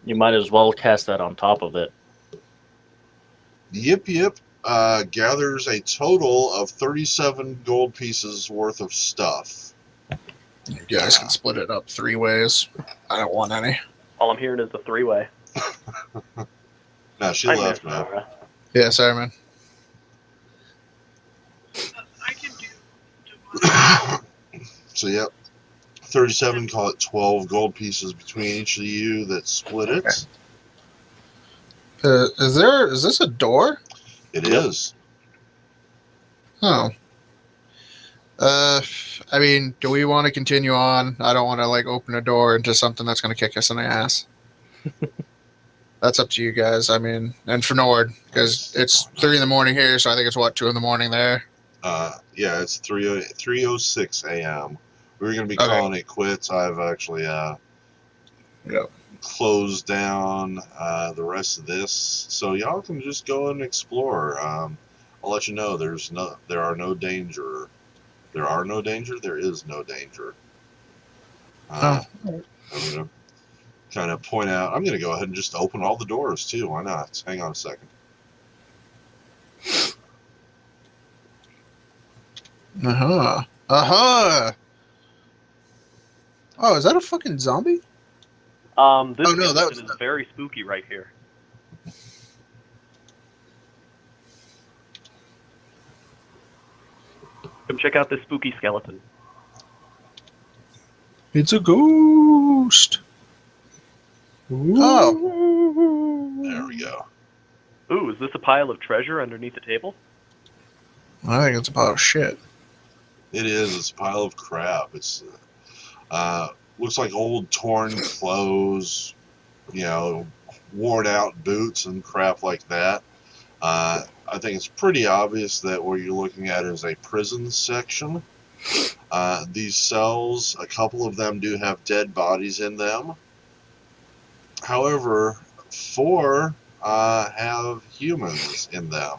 You might as well cast that on top of it. Yip Yip gathers a total of 37 gold pieces worth of stuff. You guys can split it up 3 ways. I don't want any. All I'm hearing is the 3-way. No, she I left, miss man. Nora. Yeah, sorry, man. I can do. So, yep. 37, call it 12 gold pieces between each of you that split it. Is this a door? It Yep. is. Oh. I mean, do we want to continue on? I don't want to like open a door into something that's going to kick us in the ass. That's up to you guys. I mean, and for Nord, because it's 3 in the morning here, so I think it's what, 2 in the morning there. Yeah, it's 3:06 a.m. We were going to be Okay. calling it quits. I've actually closed down the rest of this, so y'all can just go and explore. I'll let you know. There are no danger. There are no danger. There is no danger. I'm gonna kind of point out. I'm gonna go ahead and just open all the doors too. Why not? Hang on a second. Oh, is that a fucking zombie? This Oh, no, that skeleton was is very spooky right here. Come check out this spooky skeleton. It's a ghost. Oh. There we go. Ooh, is this a pile of treasure underneath the table? I think it's a pile of shit. It is. It's a pile of crap. It's looks like old torn clothes, worn out boots and crap like that. I think it's pretty obvious that what you're looking at is a prison section. These cells, a couple of them do have dead bodies in them. However, 4 have humans in them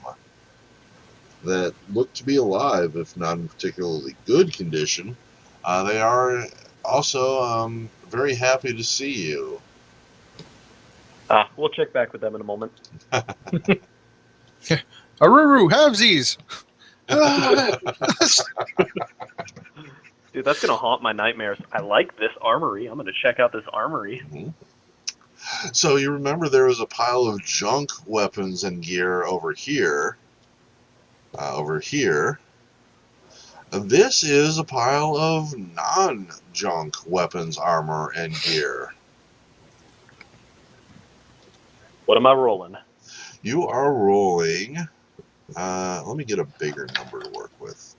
that look to be alive, if not in particularly good condition. They are also very happy to see you. We'll check back with them in a moment. Aruru, halvesies! Dude, that's gonna haunt my nightmares. I like this armory. I'm gonna check out this armory. So you remember there was a pile of junk weapons and gear over here. This is a pile of non-junk weapons, armor, and gear. What am I rolling? You are rolling. Let me get a bigger number to work with.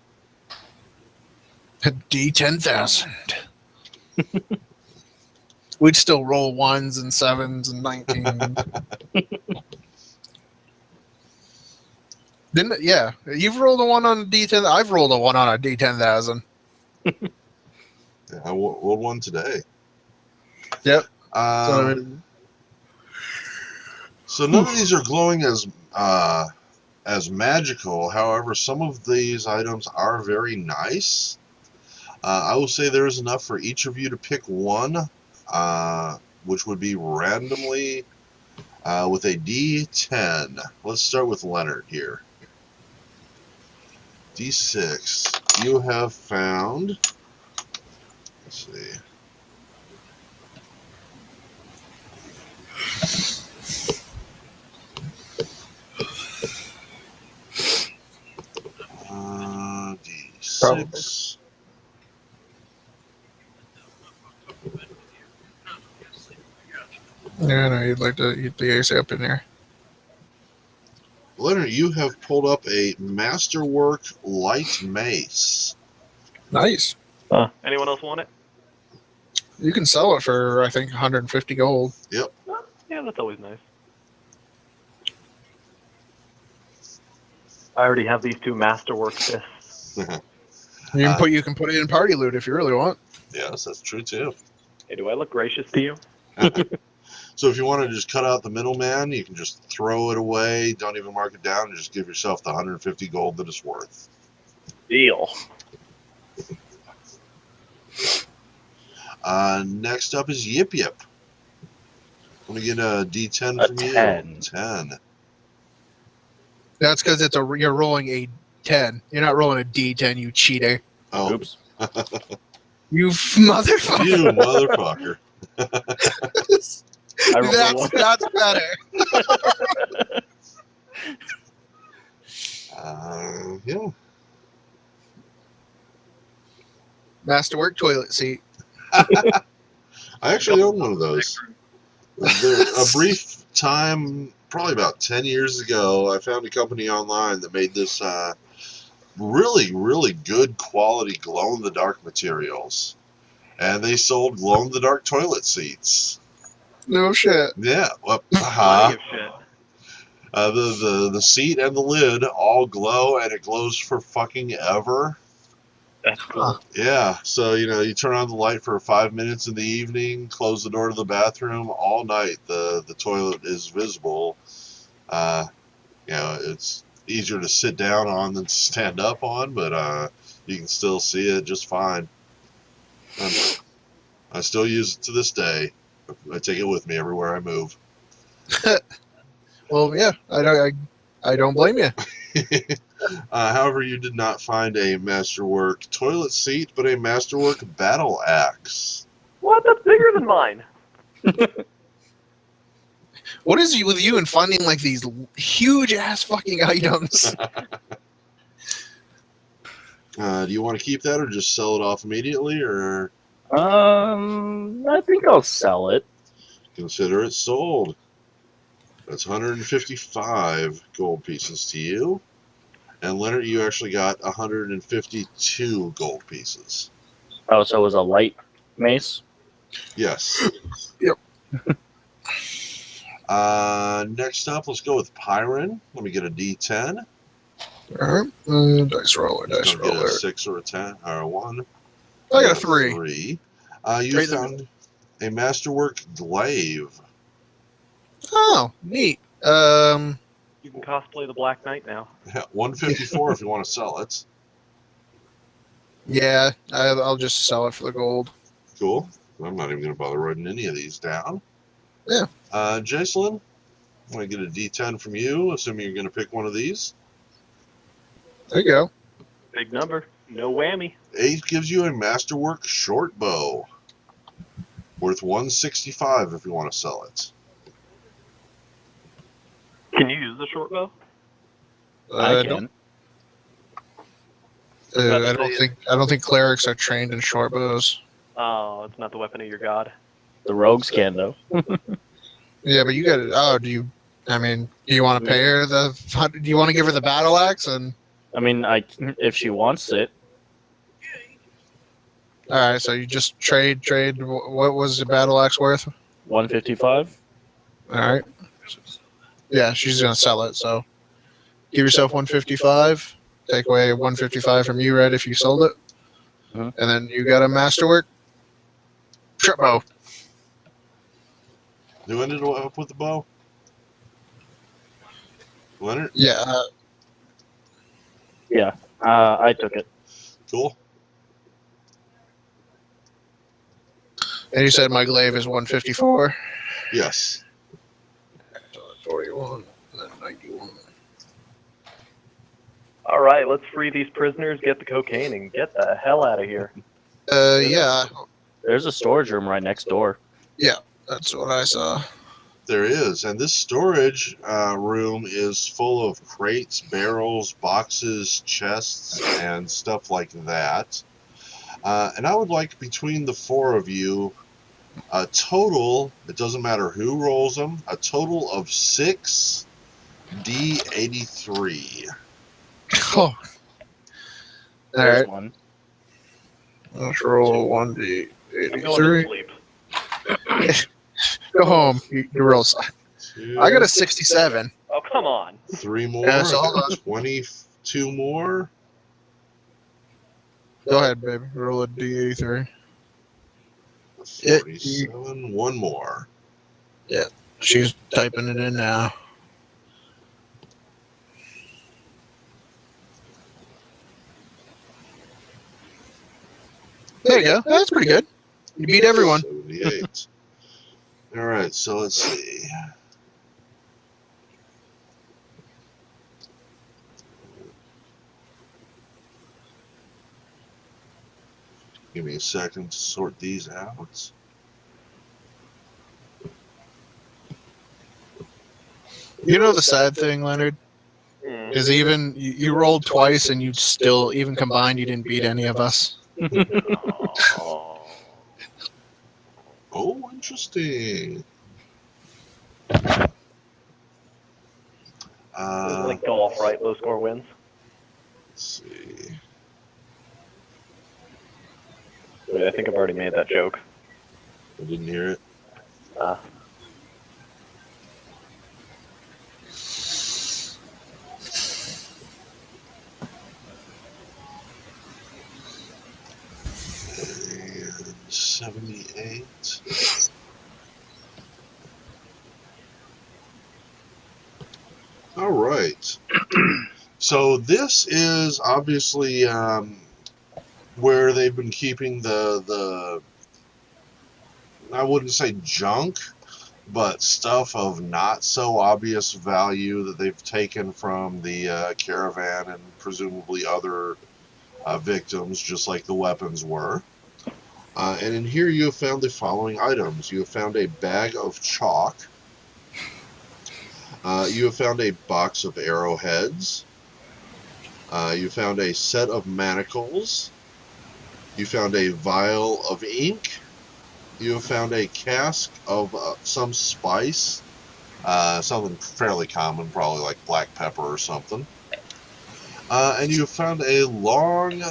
D10,000. We'd still roll 1s and 7s and 19s. Yeah, you've rolled a 1 on a D10. I've rolled a 1 on a D10,000. Yeah, I rolled 1 today. Yep. So none of these are glowing as magical. However, some of these items are very nice. I will say there is enough for each of you to pick one, which would be randomly with a D10. Let's start with Leonard here. D6. You have found. Let's see. D6. Yeah, no, you'd like to eat the ace up in there. Leonard, you have pulled up a Masterwork light mace. Nice. Anyone else want it? You can sell it for, I think, 150 gold. Yep. Yeah, that's always nice. I already have these 2 masterwork fists. You can put it in party loot if you really want. Yes, that's true too. Hey, do I look gracious to you? So if you want to just cut out the middleman, you can just throw it away, don't even mark it down, and just give yourself the 150 gold that it's worth. Deal. Next up is Yip Yip. Let me get a D10 from 10. you. 10. That's because you're rolling a 10. You're not rolling a D10, you cheater. Oh. Oops. You motherfucker. You motherfucker. That's better. Yeah. Masterwork toilet seat. I actually own one of those. A brief time, probably about 10 years ago, I found a company online that made this really, really good quality glow-in-the-dark materials. And they sold glow-in-the-dark toilet seats. No shit. Yeah. Well, Plenty of shit. the seat and the lid all glow, and it glows for fucking ever. That's cool. Yeah, so you turn on the light for 5 minutes in the evening, close the door to the bathroom all night. The toilet is visible. It's easier to sit down on than to stand up on, but you can still see it just fine. And I still use it to this day. I take it with me everywhere I move. Well, yeah, I don't blame you. However, you did not find a Masterwork toilet seat, but a Masterwork battle axe. What? That's bigger than mine. What is it with you and finding like these huge ass fucking items? Do you want to keep that or just sell it off immediately, or I think I'll sell it. consider it sold? That's 155 gold pieces to you. And Leonard, you actually got 152 gold pieces. Oh, so it was a light mace? Yes. Yep. Next up, let's go with Pyron. Let me get a D10. Alright. Dice roller, dice Don't get roller. a 6 or a 10 or a 1. I got a You 3. 3. You Right in the found a masterwork glaive. Oh, neat. You can cosplay the Black Knight now. 154 if you want to sell it. Yeah, I'll just sell it for the gold. Cool. I'm not even going to bother writing any of these down. Yeah. Jacelyn, I'm going to get a D10 from you, assuming you're going to pick one of these. There you go. Big number. No whammy. 8 gives you a masterwork short bow. Worth 165 if you want to sell it. Can you use the short bow? I Don't- can. I don't think clerics are trained in short bows. Oh, it's not the weapon of your god. The rogues can, though. Yeah, but you got it. Oh, do you? I mean, do you want to pay her the? Do you want to give her the battle axe? And I mean, if she wants it. all right, so you just trade. What was the battle axe worth? 155? All right. Yeah, she's gonna sell it. So give yourself 155. Take away 155 from you, Red, if you sold it, Mhm. and then you got a masterwork trip bow. Who ended up with the bow? Leonard? Yeah. I took it. Cool. And you said my glaive is 154. Yes. 41. 91. All right, let's free these prisoners, get the cocaine, and get the hell out of here. Yeah, There's a storage room right next door. that's what I saw. There is. And this storage room is full of crates, barrels, boxes, chests, and stuff like that. And I would like between the 4 of you a total, it doesn't matter who rolls them, a total of 6 D83. Oh. All There's right. one. Let's roll I'm going to 1d83. sleep. Go home. You roll. I got a 67. Oh, come on. 3 more. Yeah, so hold on. 22 more. Go ahead, baby. Roll a d83. 47. 1 more. She's typing it in now. There you go. That's pretty good. You beat everyone. 78. All right, so let's see. Give me a second to sort these out. You know the sad thing, Leonard, Mm. is even you rolled twice and you still, even combined, you didn't beat any of us. Oh. Oh, interesting. It's like golf, right? Low score wins. Let's see. Wait, I think I've already made that joke. I didn't hear it. And 78. All right. So this is obviously where they've been keeping the I wouldn't say junk, but stuff of not so obvious value that they've taken from the caravan and presumably other victims, just like the weapons were. And in here you have found the following items. You have found a bag of chalk. You have found a box of arrowheads. You found a set of manacles. You found a vial of ink. You have found a cask of some spice. Something fairly common, probably like black pepper or something. And you have found a long,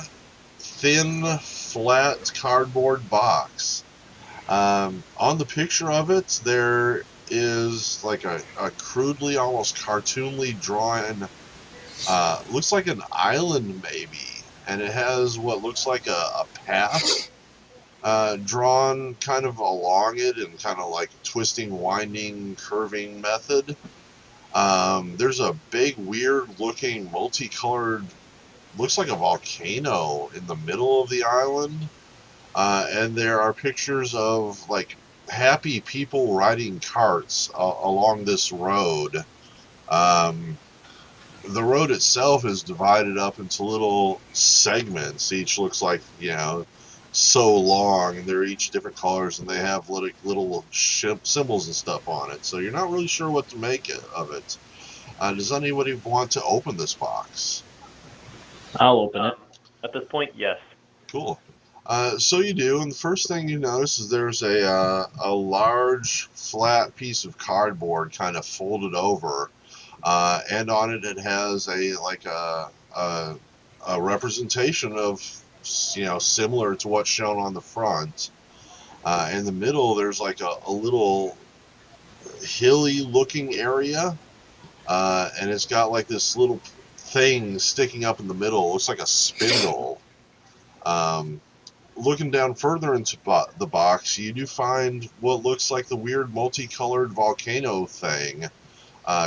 thin, flat cardboard box. On the picture of it, there is like a crudely, almost cartoonly drawn, looks like an island maybe, and it has what looks like a path drawn kind of along it in kind of like a twisting, winding, curving method. There's a big, weird looking, multicolored, looks like a volcano in the middle of the island. And there are pictures of like happy people riding carts along this road. Um, the road itself is divided up into little segments. Each looks like, so long, and they're each different colors, and they have little symbols and stuff on it. So you're not really sure what to make of it. Does anybody want to open this box? I'll open it. At this point, yes. Cool. So you do, and the first thing you notice is there's a large flat piece of cardboard kind of folded over, and on it it has a representation of similar to what's shown on the front. In the middle, there's like a little hilly looking area, and it's got like this little thing sticking up in the middle. It looks like a spindle. Looking down further into the box, you do find what looks like the weird multicolored volcano thing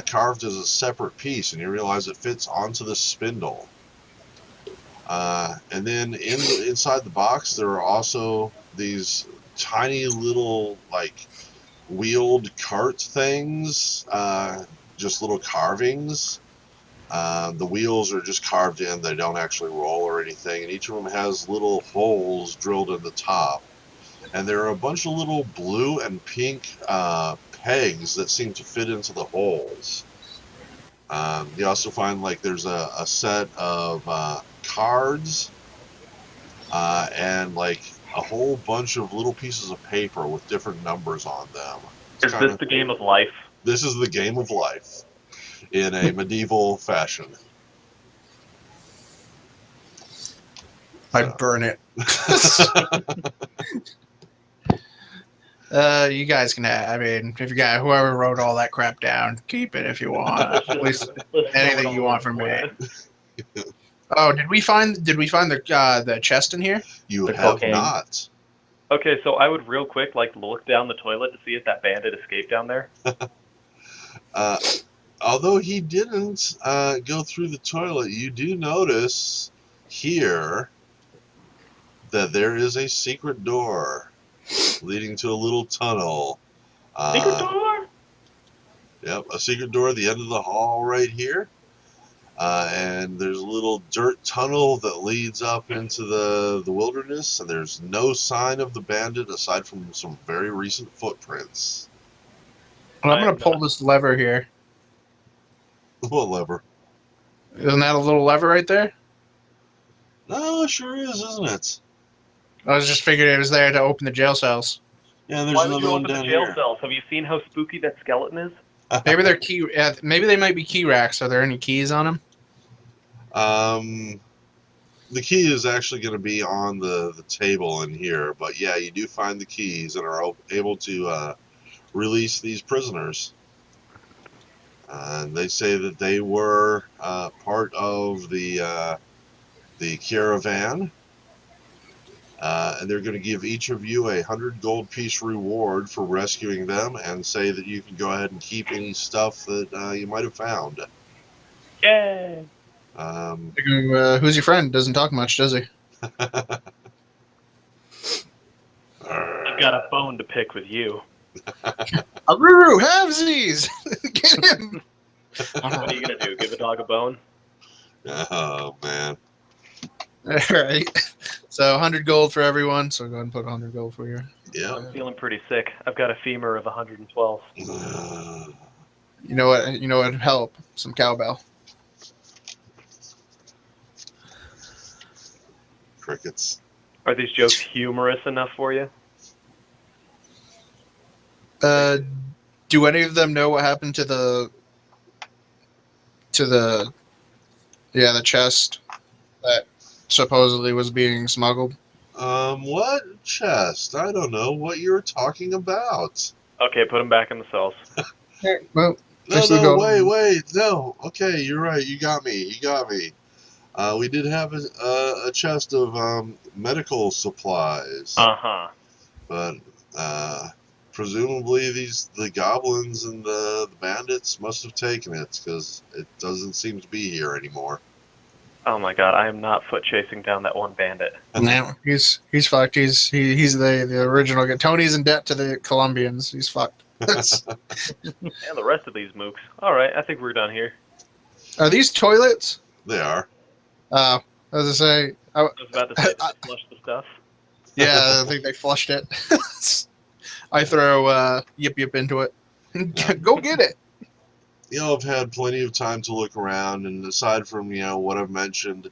carved as a separate piece, and you realize it fits onto the spindle. And then inside the box, there are also these tiny little like wheeled cart things, just little carvings. The wheels are just carved in, they don't actually roll or anything, and each of them has little holes drilled in the top. And there are a bunch of little blue and pink pegs that seem to fit into the holes. You also find like there's a set of cards and like a whole bunch of little pieces of paper with different numbers on them. Is this the game of life? This is the game of life in a medieval fashion. I'd burn it. You guys can have, if you got whoever wrote all that crap down, keep it if you want. At least anything you want from me. Oh, did we find the chest in here? You The have cocaine. not. Okay, so I would real quick look down the toilet to see if that bandit escaped down there. Although he didn't go through the toilet, you do notice here that there is a secret door leading to a little tunnel. Secret door? Yep, a secret door at the end of the hall right here. And there's a little dirt tunnel that leads up into the wilderness, and there's no sign of the bandit aside from some very recent footprints. Well, I'm going to pull this lever here. What lever? Isn't that a little lever right there? No, it sure is, isn't it? I was just figuring it was there to open the jail cells. Yeah, there's Why would another you one open the down jail here. cells? Have you seen how spooky that skeleton is? Maybe they're key. Maybe they might be key racks. Are there any keys on them? The key is actually going to be on the table in here, but yeah, you do find the keys and are able to release these prisoners. And they say that they were part of the caravan, and they're going to give each of you 100 gold piece reward for rescuing them, and say that you can go ahead and keep any stuff that you might have found. Yay! Who's your friend? Doesn't talk much, does he? I've got a bone to pick with you. Aruru, halvesies! Get him! What are you gonna do? Give a dog a bone? Oh man. All right. So 100 gold for everyone. So go ahead and put 100 gold for you. Yeah. I'm feeling pretty sick. I've got a femur of 112. You know what? You know what would help? Some cowbell. Crickets. Are these jokes humorous enough for you? Do any of them know what happened to the the chest that supposedly was being smuggled? What chest? I don't know what you're talking about. Okay, put them back in the cells. Well, No, thanks for the no, gold. wait, no. Okay, you're right. You got me. We did have a chest of medical supplies, Uh-huh. but presumably the goblins and the bandits must have taken it because it doesn't seem to be here anymore. Oh my god, I am not foot chasing down that one bandit. No, he's fucked. He's the original guy. Tony's in debt to the Colombians. He's fucked. And the rest of these mooks. Alright, I think we're done here. Are these toilets? They are. As I say, I was about to say, did they flush the stuff? yeah, I think they flushed it. I throw Yip Yip into it. Go get it. I've had plenty of time to look around, and aside from what I've mentioned,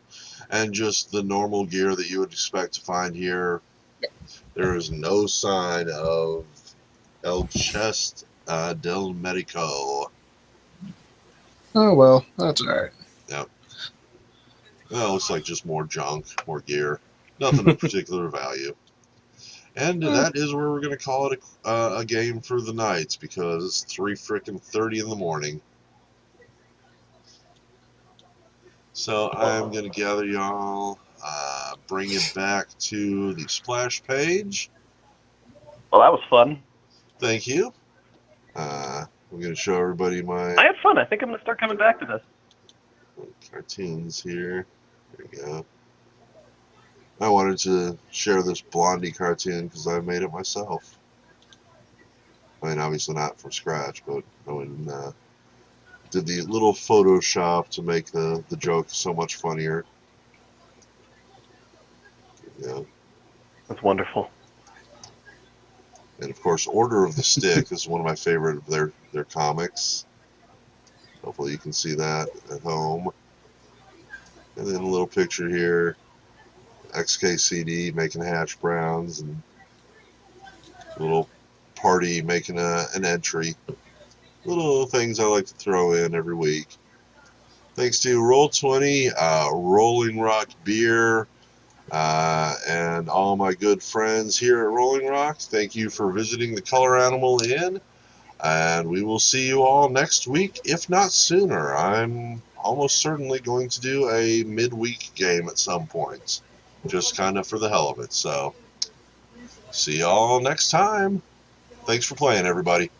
and just the normal gear that you would expect to find here, there is no sign of El Chest del Medico. Oh well, that's all right. Yep. Well, it looks like just more junk, more gear, nothing of particular value. And that is where we're going to call it a game for the night, because it's 3:30 in the morning. So I'm going to gather y'all, bring it back to the splash page. Well, that was fun. Thank you. I'm going to show everybody I my had fun. I think I'm going to start coming back to this. cartoons here. There we go. I wanted to share this Blondie cartoon because I made it myself. I mean, obviously not from scratch, but I went and did the little Photoshop to make the joke so much funnier. Yeah. That's wonderful. And of course, Order of the Stick is one of my favorite of their comics. Hopefully you can see that at home. And then a little picture here, XKCD making hash browns, and a little party making an entry. Little things I like to throw in every week. Thanks to Roll20, Rolling Rock Beer, and all my good friends here at Rolling Rock. Thank you for visiting the Color Animal Inn, and we will see you all next week, if not sooner. I'm almost certainly going to do a midweek game at some point, just kind of for the hell of it. So, see y'all next time. Thanks for playing, everybody.